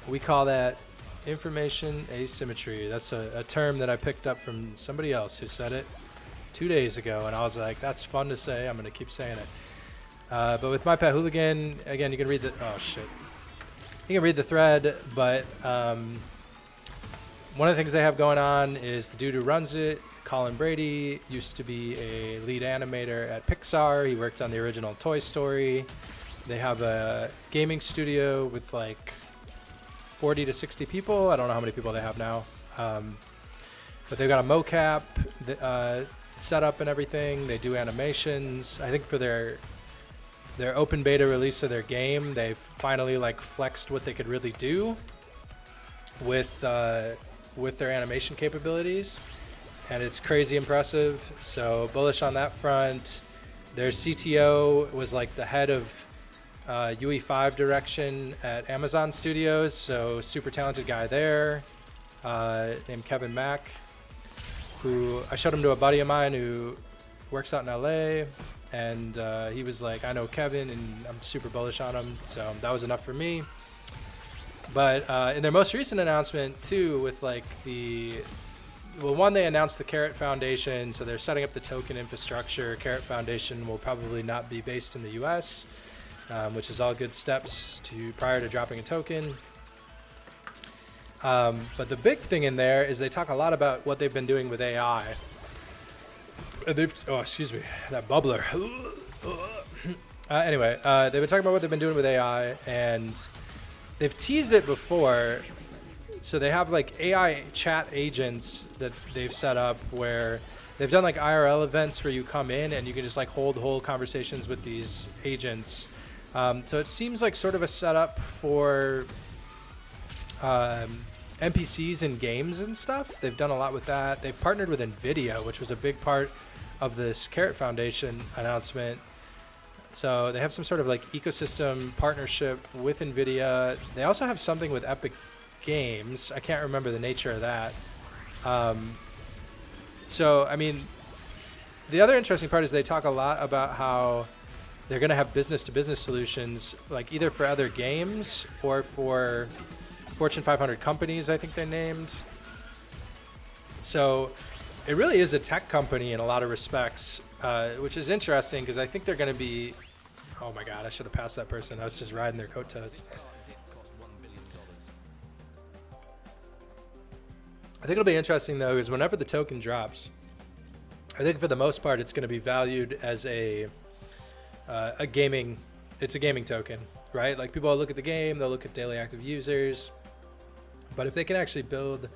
we call that information asymmetry. That's a term that I picked up from somebody else who said it 2 days ago, and I was like, that's fun to say. I'm going to keep saying it. But with My Pet Hooligan, again, you can read the... Oh, shit. You can read the thread, but... one of the things they have going on is the dude who runs it, Colin Brady, used to be a lead animator at Pixar. He worked on the original Toy Story. They have a gaming studio with like 40 to 60 people. I don't know how many people they have now. But they've got a mocap set up and everything. They do animations. I think for their open beta release of their game, they've finally like flexed what they could really do with their animation capabilities, and it's crazy impressive. So bullish on that front. Their CTO was like the head of UE5 direction at Amazon Studios, so super talented guy there, named Kevin Mack, who I showed him to a buddy of mine who works out in LA, and he was like, I know Kevin and I'm super bullish on him, so that was enough for me. But in their most recent announcement, too, with like one, they announced the Carrot Foundation, so they're setting up the token infrastructure. Carrot Foundation will probably not be based in the US, which is all good steps prior to dropping a token. But the big thing in there is they talk a lot about what they've been doing with AI. Oh, excuse me, that bubbler. Anyway, they've been talking about what they've been doing with AI, and they've teased it before. So they have like AI chat agents that they've set up where they've done like IRL events where you come in and you can just like hold whole conversations with these agents. So it seems like sort of a setup for NPCs in games and stuff. They've done a lot with that. They've partnered with NVIDIA, which was a big part of this Carrot Foundation announcement. So they have some sort of like ecosystem partnership with NVIDIA. They also have something with Epic Games. I can't remember the nature of that. So, I mean, the other interesting part is they talk a lot about how they're going to have business-to-business solutions, like either for other games or for Fortune 500 companies, I think they're named. So it really is a tech company in a lot of respects, which is interesting because I think they're going to be... Oh my God, I should have passed that person. I was just riding their coattails. I think it'll be interesting though, is whenever the token drops, I think for the most part it's going to be valued as a gaming. It's a gaming token, right? Like people will look at the game, they'll look at daily active users, but if they can actually build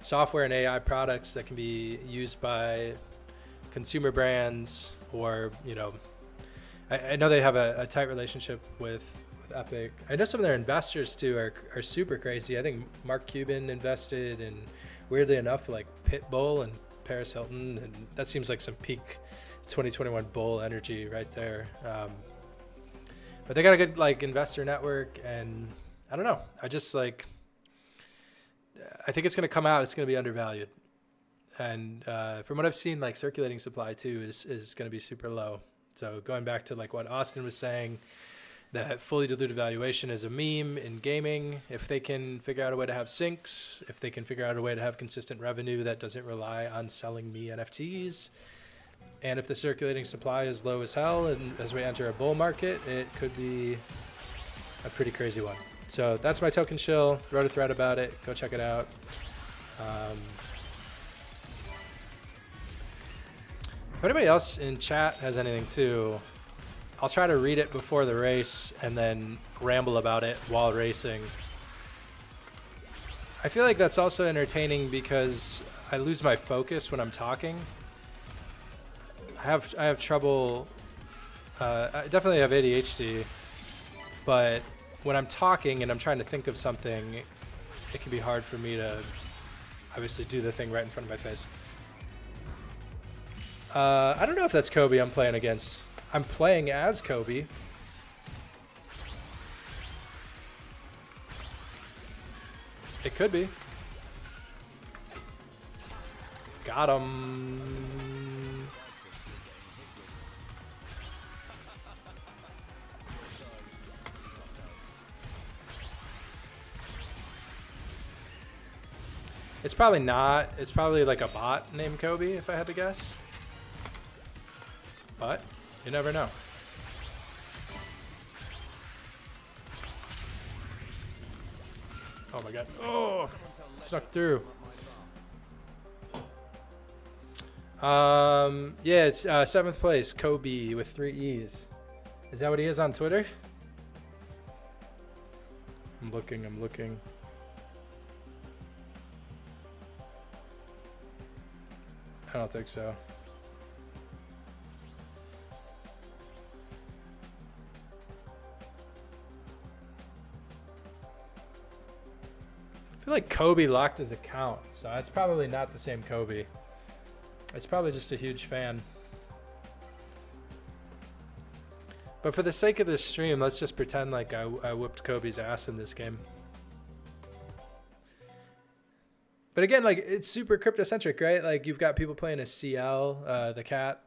software and AI products that can be used by consumer brands, or I know they have a tight relationship with Epic. I know some of their investors too are super crazy. I think Mark Cuban invested in, weirdly enough, like Pitbull and Paris Hilton, and that seems like some peak 2021 bull energy right there. But they got a good like investor network, and I don't know. I think it's going to come out. It's going to be undervalued, and from what I've seen, like circulating supply too is going to be super low. So going back to like what Austin was saying, that fully diluted valuation is a meme in gaming. If they can figure out a way to have sinks, if they can figure out a way to have consistent revenue that doesn't rely on selling me NFTs, and if the circulating supply is low as hell, and as we enter a bull market, it could be a pretty crazy one. So that's my token shill. Wrote a thread about it. Go check it out. If anybody else in chat has anything too, I'll try to read it before the race and then ramble about it while racing. I feel like that's also entertaining because I lose my focus when I'm talking. I have trouble. I definitely have ADHD, but when I'm talking and I'm trying to think of something, it can be hard for me to obviously do the thing right in front of my face. I don't know if that's Kobe I'm playing against. I'm playing as Kobe. It could be. Got him. It's probably not. It's probably like a bot named Kobe, if I had to guess. But you never know. Oh my God. Oh, snuck through. Yeah, it's 7th place, Kobe with 3 E's. Is that what he is on Twitter? I'm looking. I don't think so. I feel like Kobe locked his account, so it's probably not the same Kobe. It's probably just a huge fan. But for the sake of this stream, let's just pretend like I whooped Kobe's ass in this game. But again, like it's super crypto-centric, right? Like you've got people playing as CL, the cat,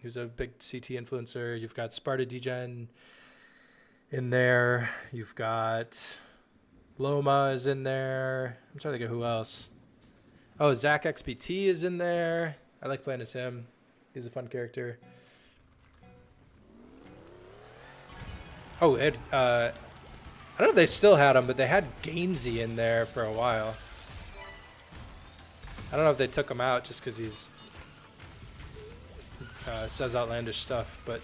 who's a big CT influencer. You've got Sparta Degen in there. You've got Loma is in there. I'm trying to think of who else. Oh, Zach XBT is in there. I like playing as him. He's a fun character. Oh, I don't know if they still had him, but they had Gainsey in there for a while. I don't know if they took him out just because he's says outlandish stuff, but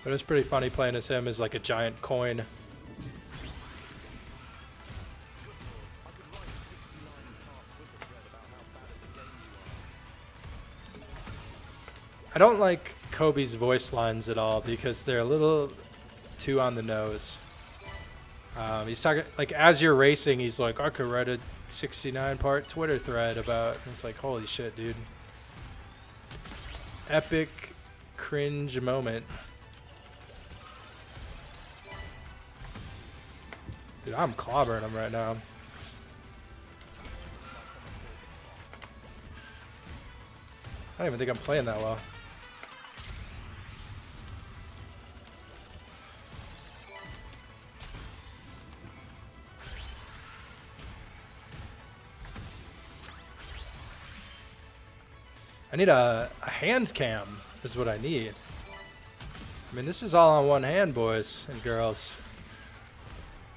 but it's pretty funny playing as him as like a giant coin. I don't like Kobe's voice lines at all because they're a little too on the nose. He's talking like as you're racing, he's like, I could write a 69-part Twitter thread about. And it's like, holy shit, dude. Epic cringe moment. Dude, I'm clobbering him right now. I don't even think I'm playing that well. I need a hand cam is what I need. I mean, this is all on one hand, boys and girls.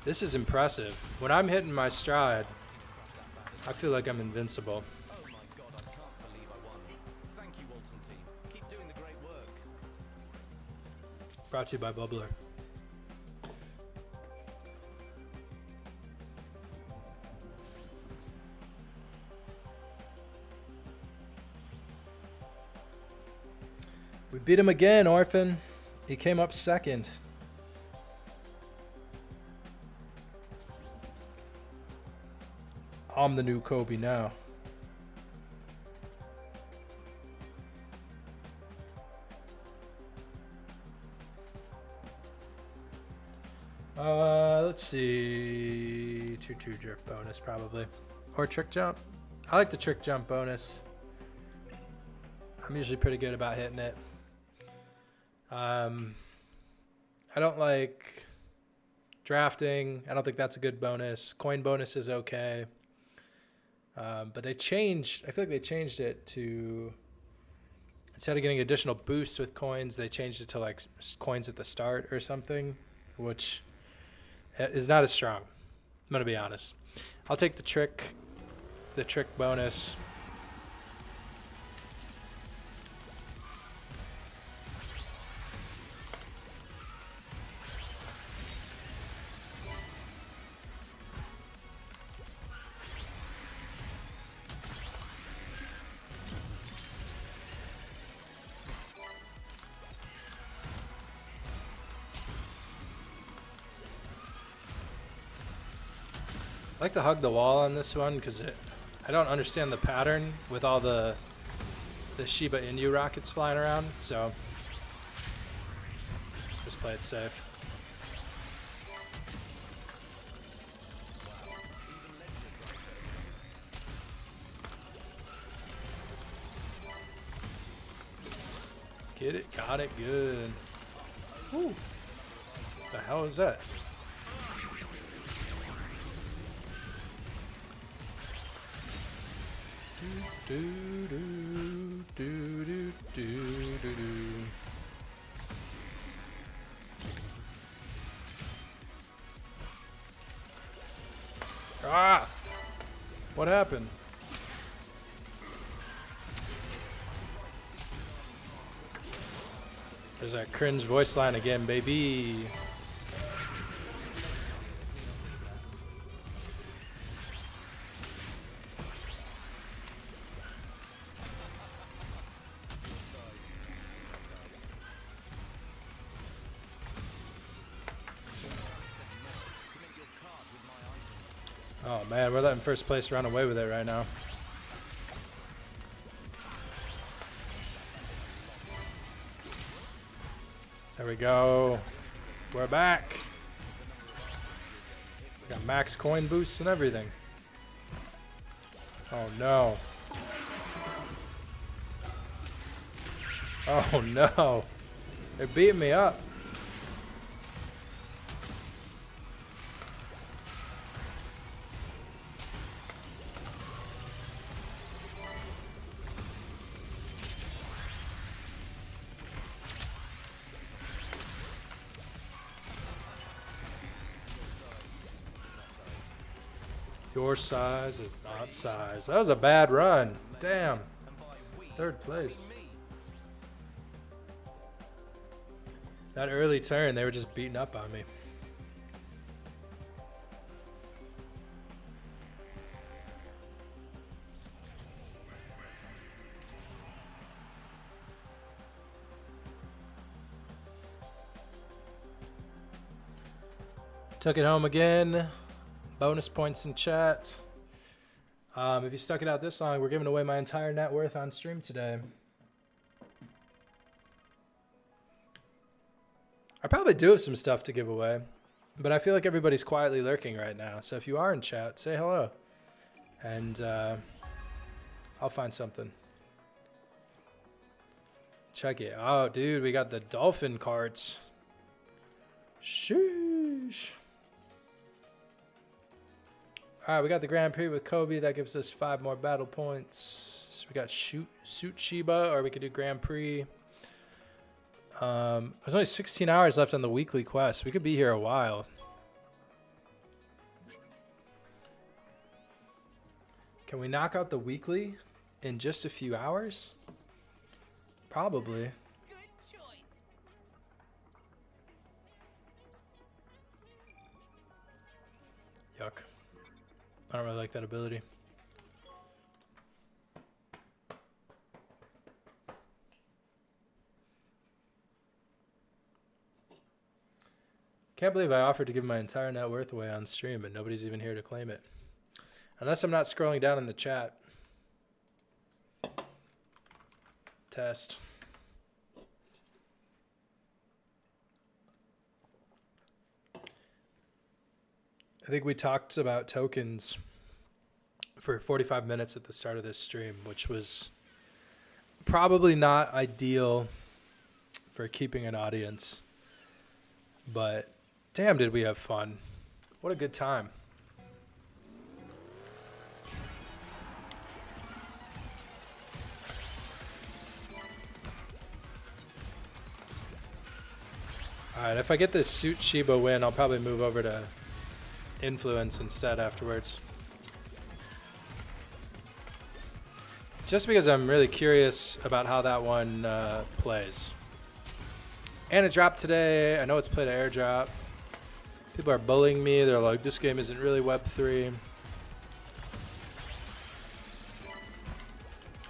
This is impressive. When I'm hitting my stride, I feel like I'm invincible. Oh my god, I can't believe I won. Thank you, Walton team. Keep doing the great work. Brought to you by Bubbler. We beat him again, Orphan. He came up second. I'm the new Kobe now. Let's see. 2-2 jerk bonus probably. Or trick jump. I like the trick jump bonus. I'm usually pretty good about hitting it. I don't like drafting. I don't think that's a good bonus. Coin bonus is okay. But they changed, I feel like they changed it to, instead of getting additional boosts with coins, they changed it to like coins at the start or something, which is not as strong. I'm going to be honest. I'll take the trick bonus. I like to hug the wall on this one because I don't understand the pattern with all the Shiba Inu rockets flying around, so just play it safe. Get it, got it, good. Woo. What the hell is that? Do do do do do do do. Ah! What happened? There's that cringe voice line again, baby. Oh man, we're letting first place run away with it right now. There we go. We're back. We got max coin boosts and everything. Oh no. Oh no. They're beating me up. Your size is not size. That was a bad run. Damn. Third place. That early turn, they were just beating up on me. Took it home again. Bonus points in chat. If you stuck it out this long, we're giving away my entire net worth on stream today. I probably do have some stuff to give away, but I feel like everybody's quietly lurking right now. So if you are in chat, say hello, and I'll find something. Check it. Oh, dude, we got the dolphin carts. Sheesh. All right, we got the Grand Prix with Kobe. That gives us 5 more battle points. We got Suit Shiba, or we could do Grand Prix. There's only 16 hours left on the weekly quest. We could be here a while. Can we knock out the weekly in just a few hours? Probably. Good choice. Yuck. I don't really like that ability. Can't believe I offered to give my entire net worth away on stream and nobody's even here to claim it. Unless I'm not scrolling down in the chat. Test. I think we talked about tokens for 45 minutes at the start of this stream, which was probably not ideal for keeping an audience. But damn, did we have fun. What a good time. Alright, if I get this Suit Shiba win, I'll probably move over to Influence instead afterwards. Just because I'm really curious about how that one plays. And it dropped today. I know it's played an airdrop. People are bullying me. They're like, this game isn't really Web3.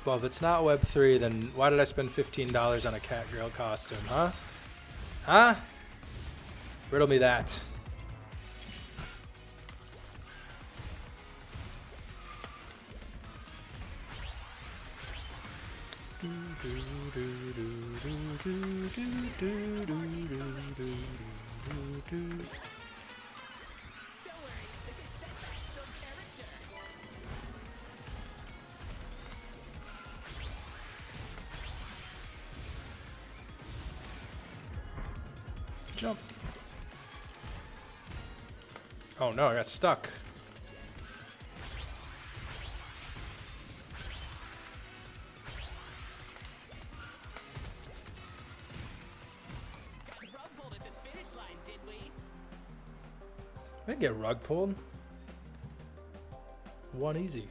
Well, if it's not Web3, then why did I spend $15 on a cat girl costume, huh? Huh? Riddle me that. Jump. Oh no, I got stuck. Rug pulled at the finish line, did we? I didn't get rug pulled. One easy.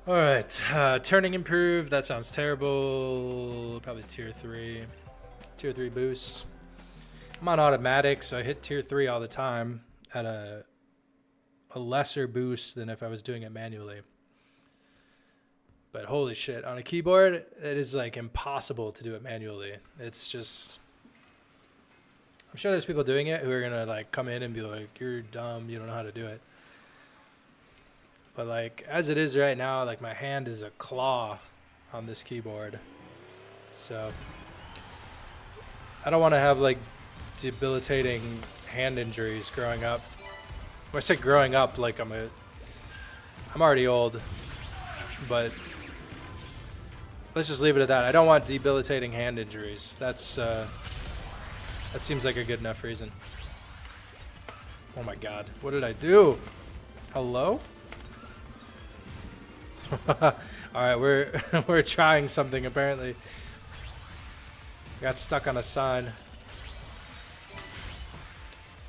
All right, turning improved. That sounds terrible. Probably tier 3. Tier 3 boost. I'm on automatic, so I hit tier 3 all the time at a lesser boost than if I was doing it manually. But holy shit, on a keyboard, it is like impossible to do it manually. It's just, I'm sure there's people doing it who are gonna like come in and be like, you're dumb, you don't know how to do it. But like, as it is right now, like my hand is a claw on this keyboard. So I don't want to have like debilitating hand injuries growing up. When I say growing up, like I'm already old, but let's just leave it at that. I don't want debilitating hand injuries. That seems like a good enough reason. Oh my god, what did I do? Hello? All right, we're trying something apparently. Got stuck on a sign.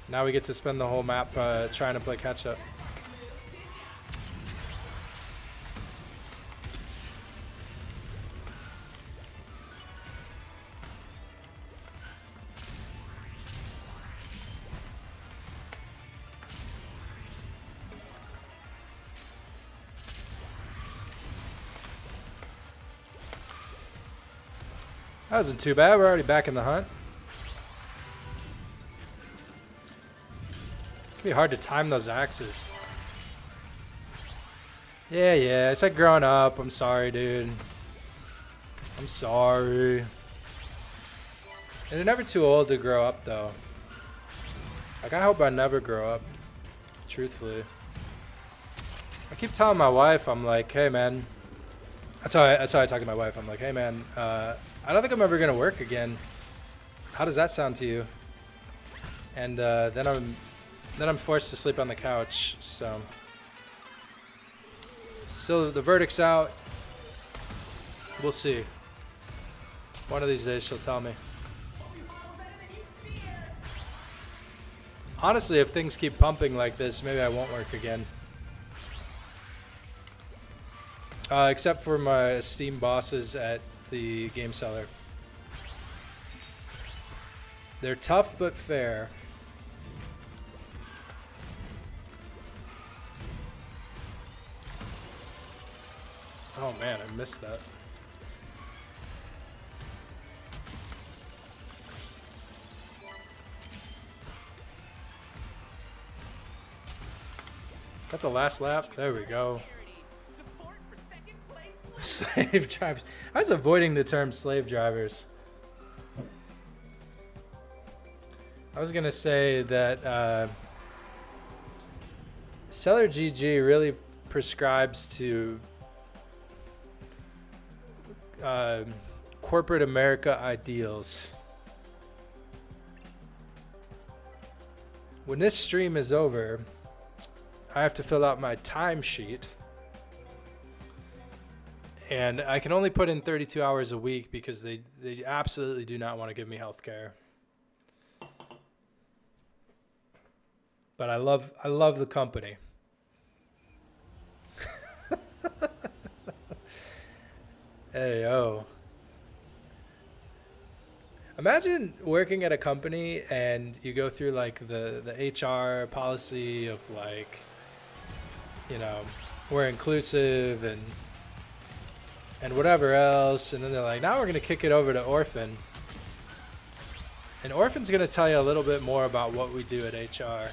Now we get to spend the whole map trying to play catch up. That wasn't too bad. We're already back in the hunt. It'd be hard to time those axes. Yeah. I said growing up. I'm sorry, dude. I'm sorry. And they're never too old to grow up, though. Like, I hope I never grow up. Truthfully. I keep telling my wife, I'm like, hey, man. That's how I talk to my wife. I'm like, hey, man, I don't think I'm ever going to work again. How does that sound to you? And then I'm forced to sleep on the couch. So the verdict's out. We'll see. One of these days she'll tell me. Honestly, if things keep pumping like this, maybe I won't work again. Except for my esteemed bosses at the game seller. They're tough but fair. Oh man, I missed that. Is that the last lap? There we go. Slave drivers. I was avoiding the term slave drivers. I was gonna say that Seller GG really prescribes to corporate America ideals. When this stream is over, I have to fill out my timesheet. And I can only put in 32 hours a week because they absolutely do not want to give me health care. But I love the company. Hey, yo. Imagine working at a company and you go through like the HR policy of like, you know, we're inclusive and whatever else, and then they're like, now we're gonna kick it over to Orphan. And Orphan's gonna tell you a little bit more about what we do at HR.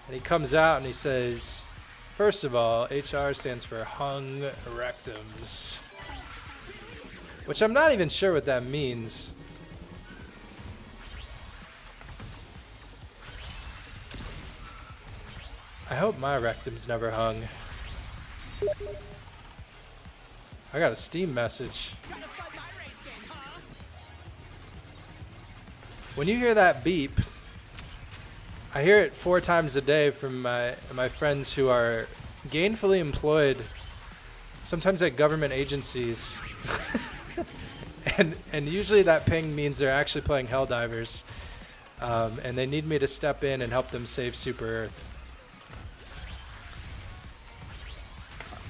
And he comes out and he says, first of all, HR stands for hung rectums. Which I'm not even sure what that means. I hope my rectum's never hung. I got a Steam message. When you hear that beep, I hear it 4 times a day from my friends who are gainfully employed, sometimes at government agencies. and usually that ping means they're actually playing Helldivers. And they need me to step in and help them save Super Earth.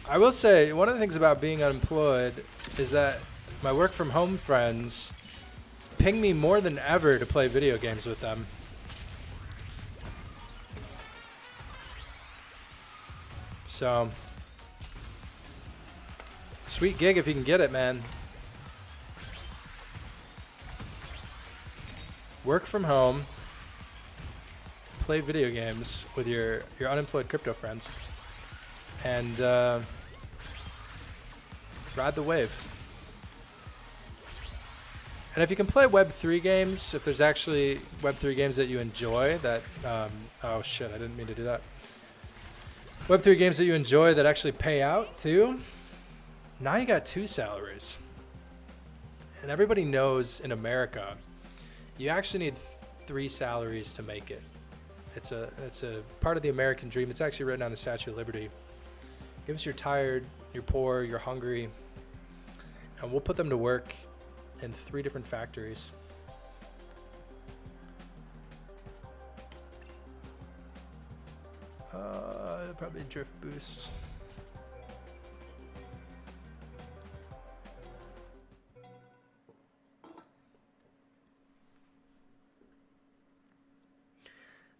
I will say, one of the things about being unemployed is that my work from home friends ping me more than ever to play video games with them. So, sweet gig if you can get it, man. Work from home, play video games with your unemployed crypto friends, and ride the wave. And if you can play Web3 games, if there's actually Web3 games that you enjoy that, oh shit, I didn't mean to do that. Web3 games that you enjoy that actually pay out too, now you got 2 salaries. And everybody knows in America, you actually need 3 salaries to make it. It's a part of the American dream. It's actually written on the Statue of Liberty. Give us you're tired, you're poor, you're hungry, and we'll put them to work in 3 different factories. Probably drift boost.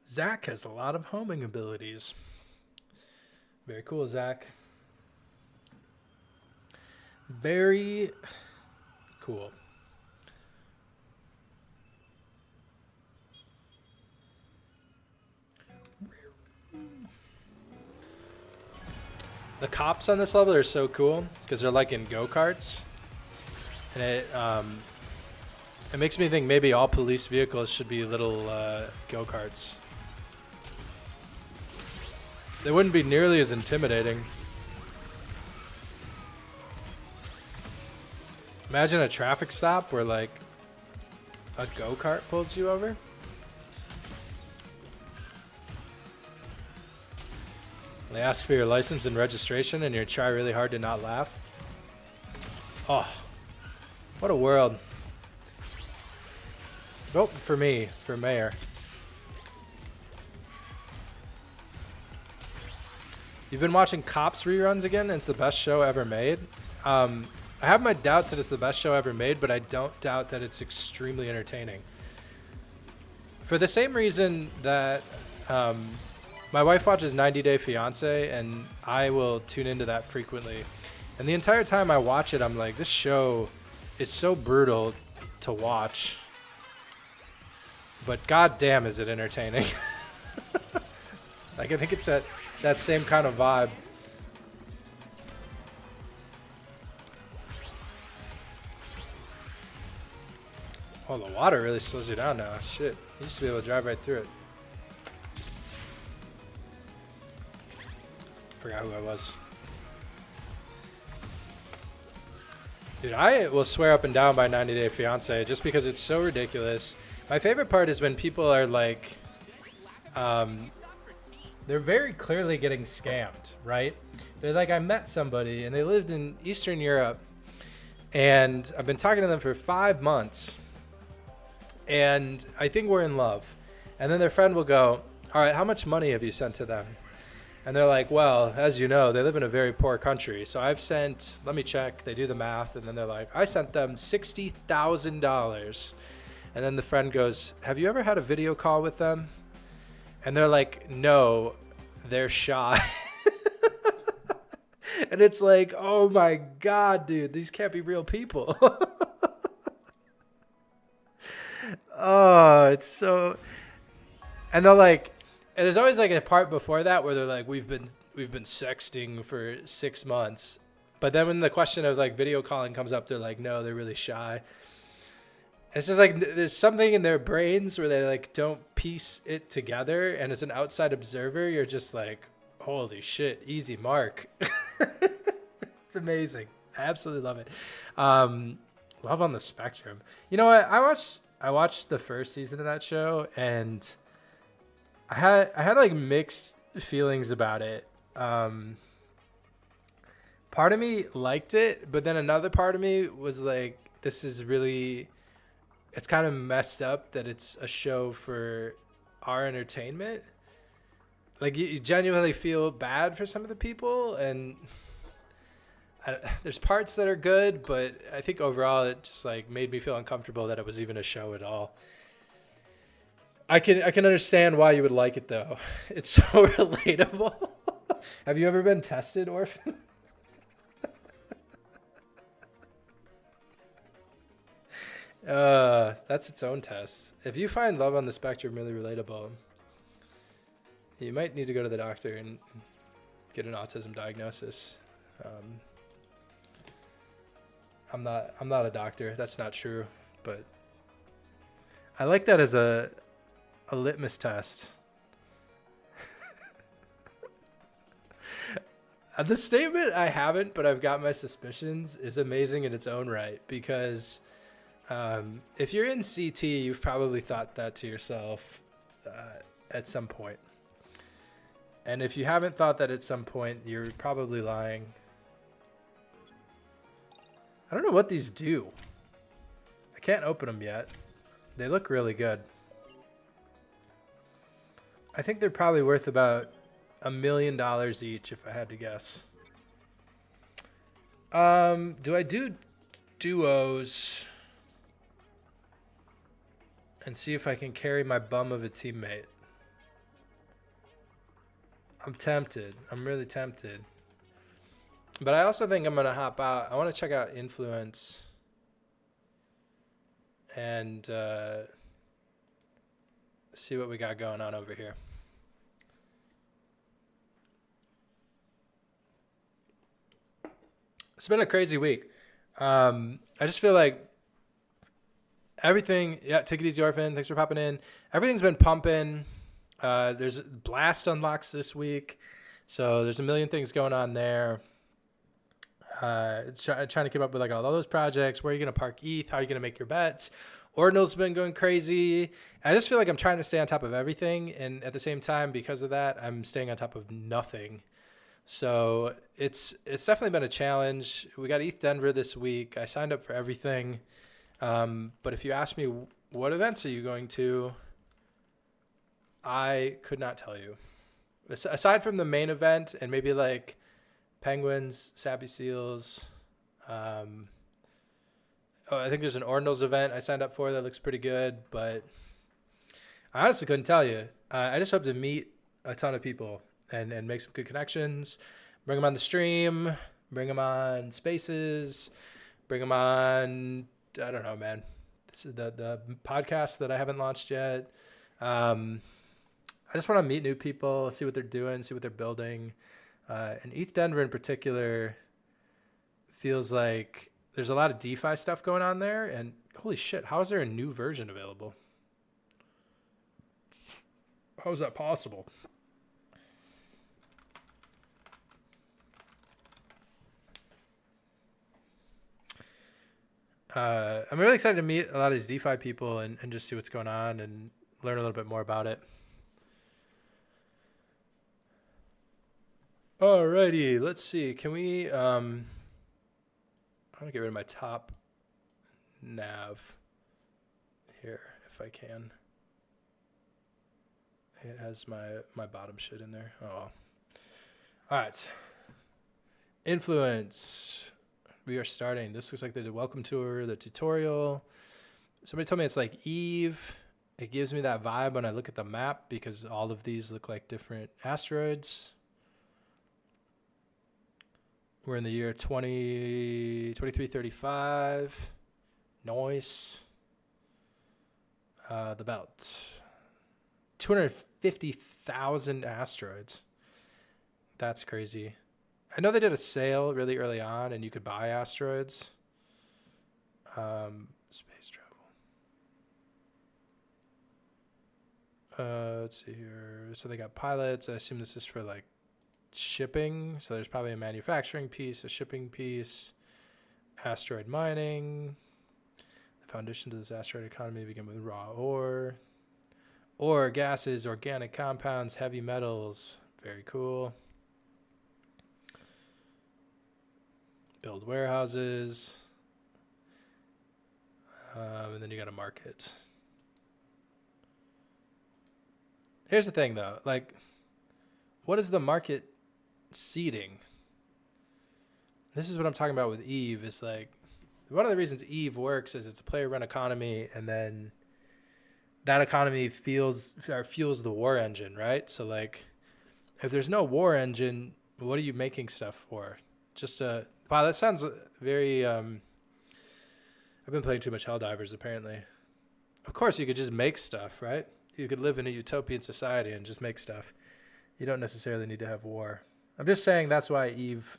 Zach has a lot of homing abilities. Very cool, Zach. Very Cool. The cops on this level are so cool because they're like in go-karts, and it makes me think maybe all police vehicles should be little go-karts. They wouldn't be nearly as intimidating. Imagine a traffic stop where like a go-kart pulls you over. They ask for your license and registration and you try really hard to not laugh. Oh, what a world. Vote for me for mayor. You've been watching Cops reruns again, and it's the best show ever made. I have my doubts that it's the best show ever made, but I don't doubt that it's extremely entertaining. For the same reason that my wife watches 90 Day Fiancé, and I will tune into that frequently. And the entire time I watch it, I'm like, this show is so brutal to watch, but goddamn is it entertaining. Like, I think it's that same kind of vibe. Oh, the water really slows you down now. Shit. You used to be able to drive right through it. Forgot who I was. Dude, I will swear up and down by 90 Day Fiancé just because it's so ridiculous. My favorite part is when people are like, they're very clearly getting scammed, right? They're like, I met somebody and they lived in Eastern Europe and I've been talking to them for 5 months and I think we're in love. And then their friend will go, all right, how much money have you sent to them? And they're like, well, as you know, they live in a very poor country. So I've sent, let me check. They do the math. And then they're like, I sent them $60,000. And then the friend goes, have you ever had a video call with them? And they're like, no, they're shy. And it's like, oh my God, dude, these can't be real people. Oh, it's so. And they're like, and there's always like a part before that where they're like, we've been sexting for 6 months. But then when the question of like video calling comes up, they're like, no, they're really shy. It's just like there's something in their brains where they like don't piece it together. And as an outside observer, you're just like, holy shit, easy mark. It's amazing. I absolutely love it. Love on the Spectrum. You know what? I watched the first season of that show and I had like mixed feelings about it. Part of me liked it, but then another part of me was like, this is really, it's kind of messed up that it's a show for our entertainment. Like you genuinely feel bad for some of the people, and there's parts that are good, but I think overall it just like made me feel uncomfortable that it was even a show at all. I can understand why you would like it though. It's so relatable. Have you ever been tested, Orphan? That's its own test. If you find Love on the Spectrum really relatable, you might need to go to the doctor and get an autism diagnosis. I'm not a doctor. That's not true, but I like that as a litmus test. The statement I haven't, but I've got my suspicions is amazing in its own right because if you're in CT, you've probably thought that to yourself at some point. And if you haven't thought that at some point, you're probably lying. I don't know what these do. I can't open them yet. They look really good. I think they're probably worth about $1 million each if I had to guess. Do I do duos and see if I can carry my bum of a teammate? I'm tempted. I'm really tempted. But I also think I'm going to hop out. I want to check out Influence. and see what we got going on over here. It's been a crazy week. I just feel like everything. Yeah, take it easy, Orphan. Thanks for popping in. Everything's been pumping. There's Blast unlocks this week, so there's a million things going on there. Trying to keep up with like all those projects. Where are you gonna park ETH? How are you gonna make your bets? Ordinal's been going crazy. I just feel like I'm trying to stay on top of everything, and at the same time, because of that, I'm staying on top of nothing. So it's definitely been a challenge. We got ETH Denver this week. I signed up for everything. But if you ask me what events are you going to, I could not tell you. Aside from the main event and maybe like Penguins, Sappy Seals. I think there's an Ordinals event I signed up for that looks pretty good, but I honestly couldn't tell you. I just hope to meet a ton of people and make some good connections, bring them on the stream, bring them on Spaces, bring them on, I don't know, man. This is the podcast that I haven't launched yet. I just want to meet new people, see what they're doing, see what they're building. And ETH Denver in particular feels like there's a lot of DeFi stuff going on there. And holy shit, how is there a new version available? How is that possible? I'm really excited to meet a lot of these DeFi people and just see what's going on and learn a little bit more about it. Alrighty, let's see. Can we I'm gonna get rid of my top nav here if I can. It has my bottom shit in there. Oh well. Alright. Influence. We are starting. This looks like the welcome tour, the tutorial. Somebody told me it's like Eve. It gives me that vibe when I look at the map because all of these look like different asteroids. We're in the year 2335. Noise. The belt. 250,000 asteroids. That's crazy. I know they did a sale really early on and you could buy asteroids. Space travel. Let's see here. So they got pilots. I assume this is for like shipping. So there's probably a manufacturing piece, a shipping piece, asteroid mining. The foundation to this asteroid economy begin with raw ore. Ore, gases, organic compounds, heavy metals. Very cool. Build warehouses. And then you got to market. Here's the thing though, like what is the market seeding? This is what I'm talking about with Eve. Is like one of the reasons Eve works is it's a player run economy, and then that economy fuels the war engine, right? So like if there's no war engine, what are you making stuff for? Just wow, that sounds very I've been playing too much Helldivers apparently. Of course you could just make stuff, right? You could live in a utopian society and just make stuff. You don't necessarily need to have war. I'm just saying that's why Eve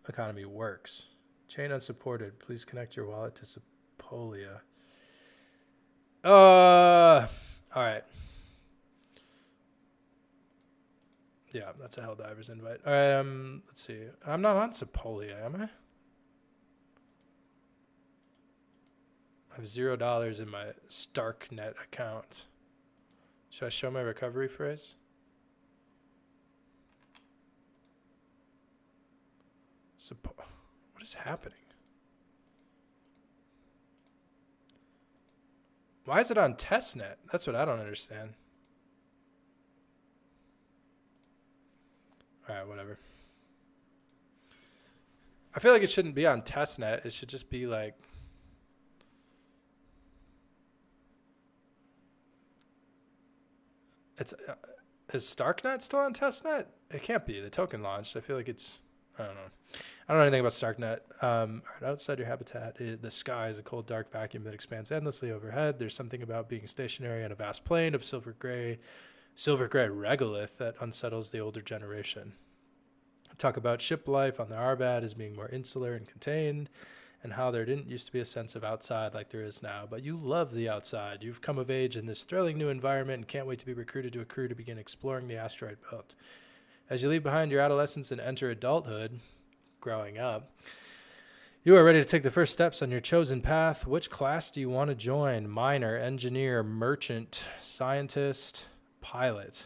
economy works. Chain unsupported. Please connect your wallet to Sepolia. All right. Yeah, that's a Helldivers invite. All right, let's see. I'm not on Sepolia, am I? I have $0 in my Starknet account. Should I show my recovery phrase? What is happening? Why is it on testnet? That's what I don't understand. All right, whatever. I feel like it shouldn't be on testnet. It should just be like... Is Starknet still on testnet? It can't be. The token launched. I feel like it's I don't know. I don't know anything about StarkNet. All right, outside your habitat, the sky is a cold, dark vacuum that expands endlessly overhead. There's something about being stationary on a vast plain of silver gray regolith that unsettles the older generation. Talk about ship life on the Arvad as being more insular and contained, and how there didn't used to be a sense of outside like there is now. But you love the outside. You've come of age in this thrilling new environment and can't wait to be recruited to a crew to begin exploring the asteroid belt. As you leave behind your adolescence and enter adulthood, growing up, you are ready to take the first steps on your chosen path. Which class do you want to join? Miner, engineer, merchant, scientist, pilot.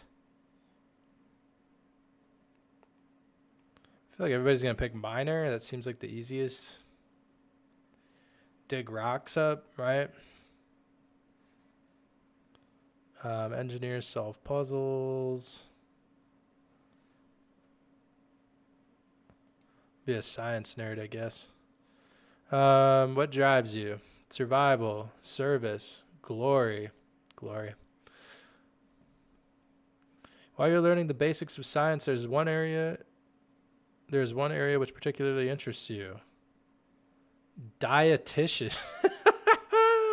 I feel like everybody's going to pick miner. That seems like the easiest. Dig rocks up, right? Engineers solve puzzles. Be a science nerd, I guess. What drives you? Survival, service, glory. Glory. While you're learning the basics of science, there's one area which particularly interests you. Dietitian.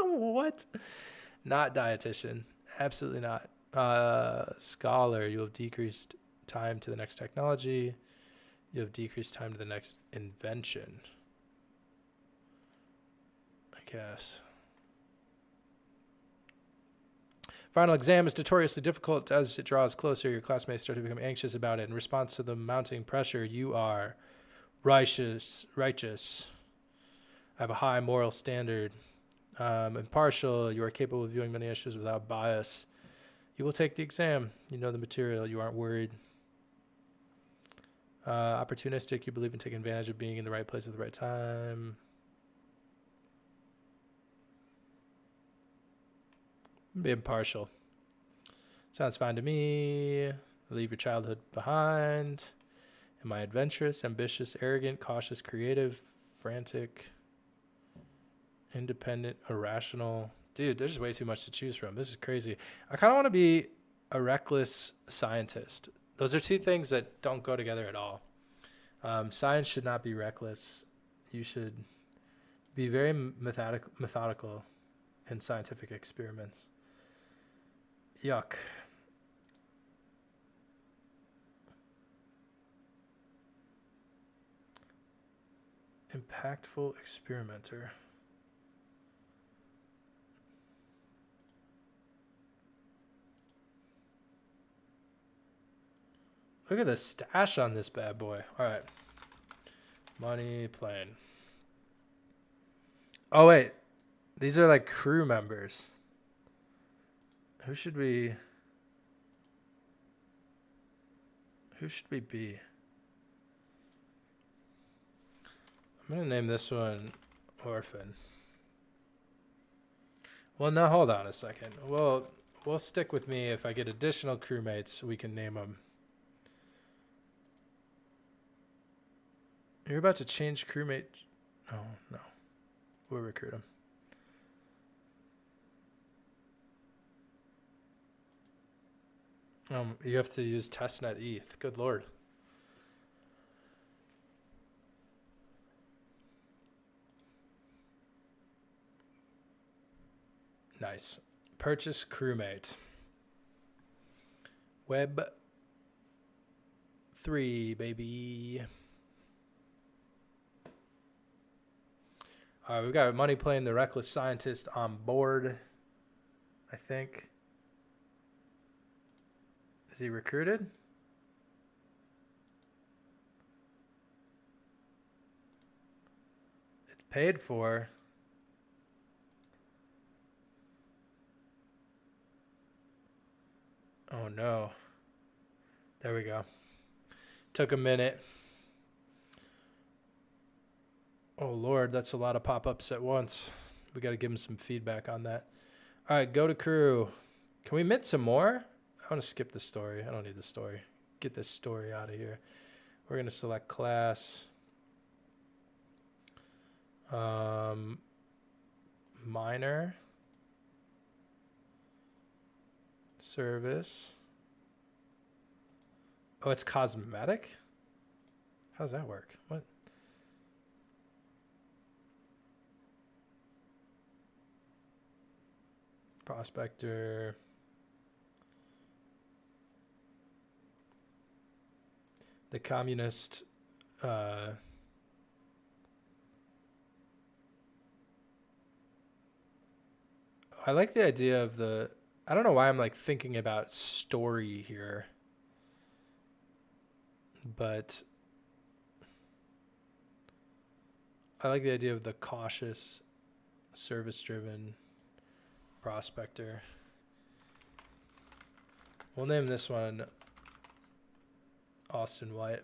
What? Not dietitian. Absolutely not. Scholar. You have decreased time to the next technology. You have decreased time to the next invention. I guess. Final exam is notoriously difficult. As it draws closer, your classmates start to become anxious about it. In response to the mounting pressure, you are righteous. I have a high moral standard. Impartial. You are capable of viewing many issues without bias. You will take the exam. You know the material. You aren't worried. Opportunistic. You believe in taking advantage of being in the right place at the right time. Be impartial. Sounds fine to me. Leave your childhood behind. Am I adventurous, ambitious, arrogant, cautious, creative, frantic, independent, irrational? Dude, there's way too much to choose from. This is crazy. I kind of want to be a reckless scientist. Those are two things that don't go together at all. Science should not be reckless. You should be very methodical in scientific experiments. Yuck. Impactful experimenter. Look at the stash on this bad boy. All right. Money, plane. Oh, wait. These are like crew members. Who should we be? I'm going to name this one Orphan. Well, now hold on a second. We'll stick with me. If I get additional crewmates, we can name them. You're about to change crewmate. Oh, no. We'll recruit him. You have to use testnet ETH. Good lord. Nice. Purchase crewmate. Web 3, baby. All right, we've got Money playing the Reckless Scientist on board, I think. Is he recruited? It's paid for. Oh no. There we go. Took a minute. Oh Lord, that's a lot of pop-ups at once. We got to give him some feedback on that. All right, go to crew. Can we mint some more? I want to skip the story. I don't need the story. Get this story out of here. We're going to select class. Minor. Service. Oh, it's cosmetic? How does that work? What? Prospector. The communist. I like the idea of the. I don't know why I'm like thinking about story here, but I like the idea of the cautious, service-driven prospector. We'll name this one Austin White.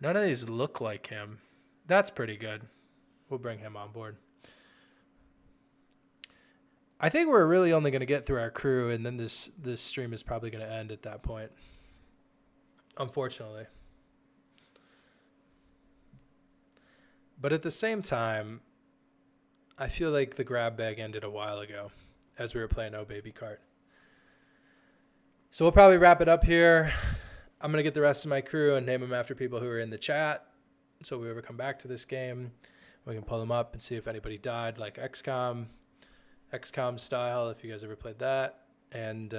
None of these look like him. That's pretty good. We'll bring him on board. I think we're really only going to get through our crew, and then this stream is probably going to end at that point. Unfortunately. But at the same time, I feel like the grab bag ended a while ago as we were playing Oh Baby Cart. So we'll probably wrap it up here. I'm going to get the rest of my crew and name them after people who are in the chat. So if we ever come back to this game, we can pull them up and see if anybody died, like XCOM style, if you guys ever played that. And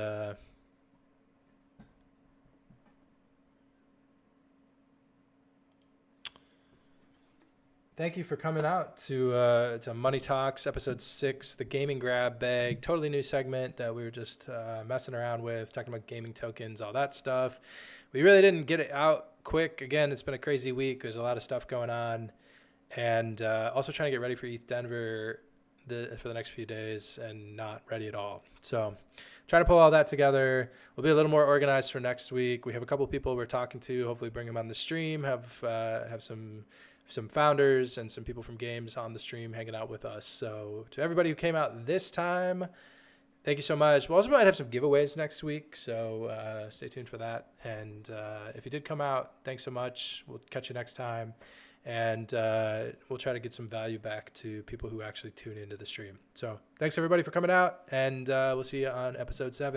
thank you for coming out to Money Talks, episode 6, the gaming grab bag, totally new segment that we were just messing around with, talking about gaming tokens, all that stuff. We really didn't get it out quick. Again, it's been a crazy week. There's a lot of stuff going on. And also trying to get ready for ETH Denver for the next few days and not ready at all. So trying to pull all that together. We'll be a little more organized for next week. We have a couple people we're talking to, hopefully bring them on the stream, have some founders and some people from games on the stream hanging out with us. So to everybody who came out this time, thank you so much. We also might have some giveaways next week, so stay tuned for that. And if you did come out, thanks so much. We'll catch you next time. And we'll try to get some value back to people who actually tune into the stream. So thanks, everybody, for coming out. And we'll see you on episode 7.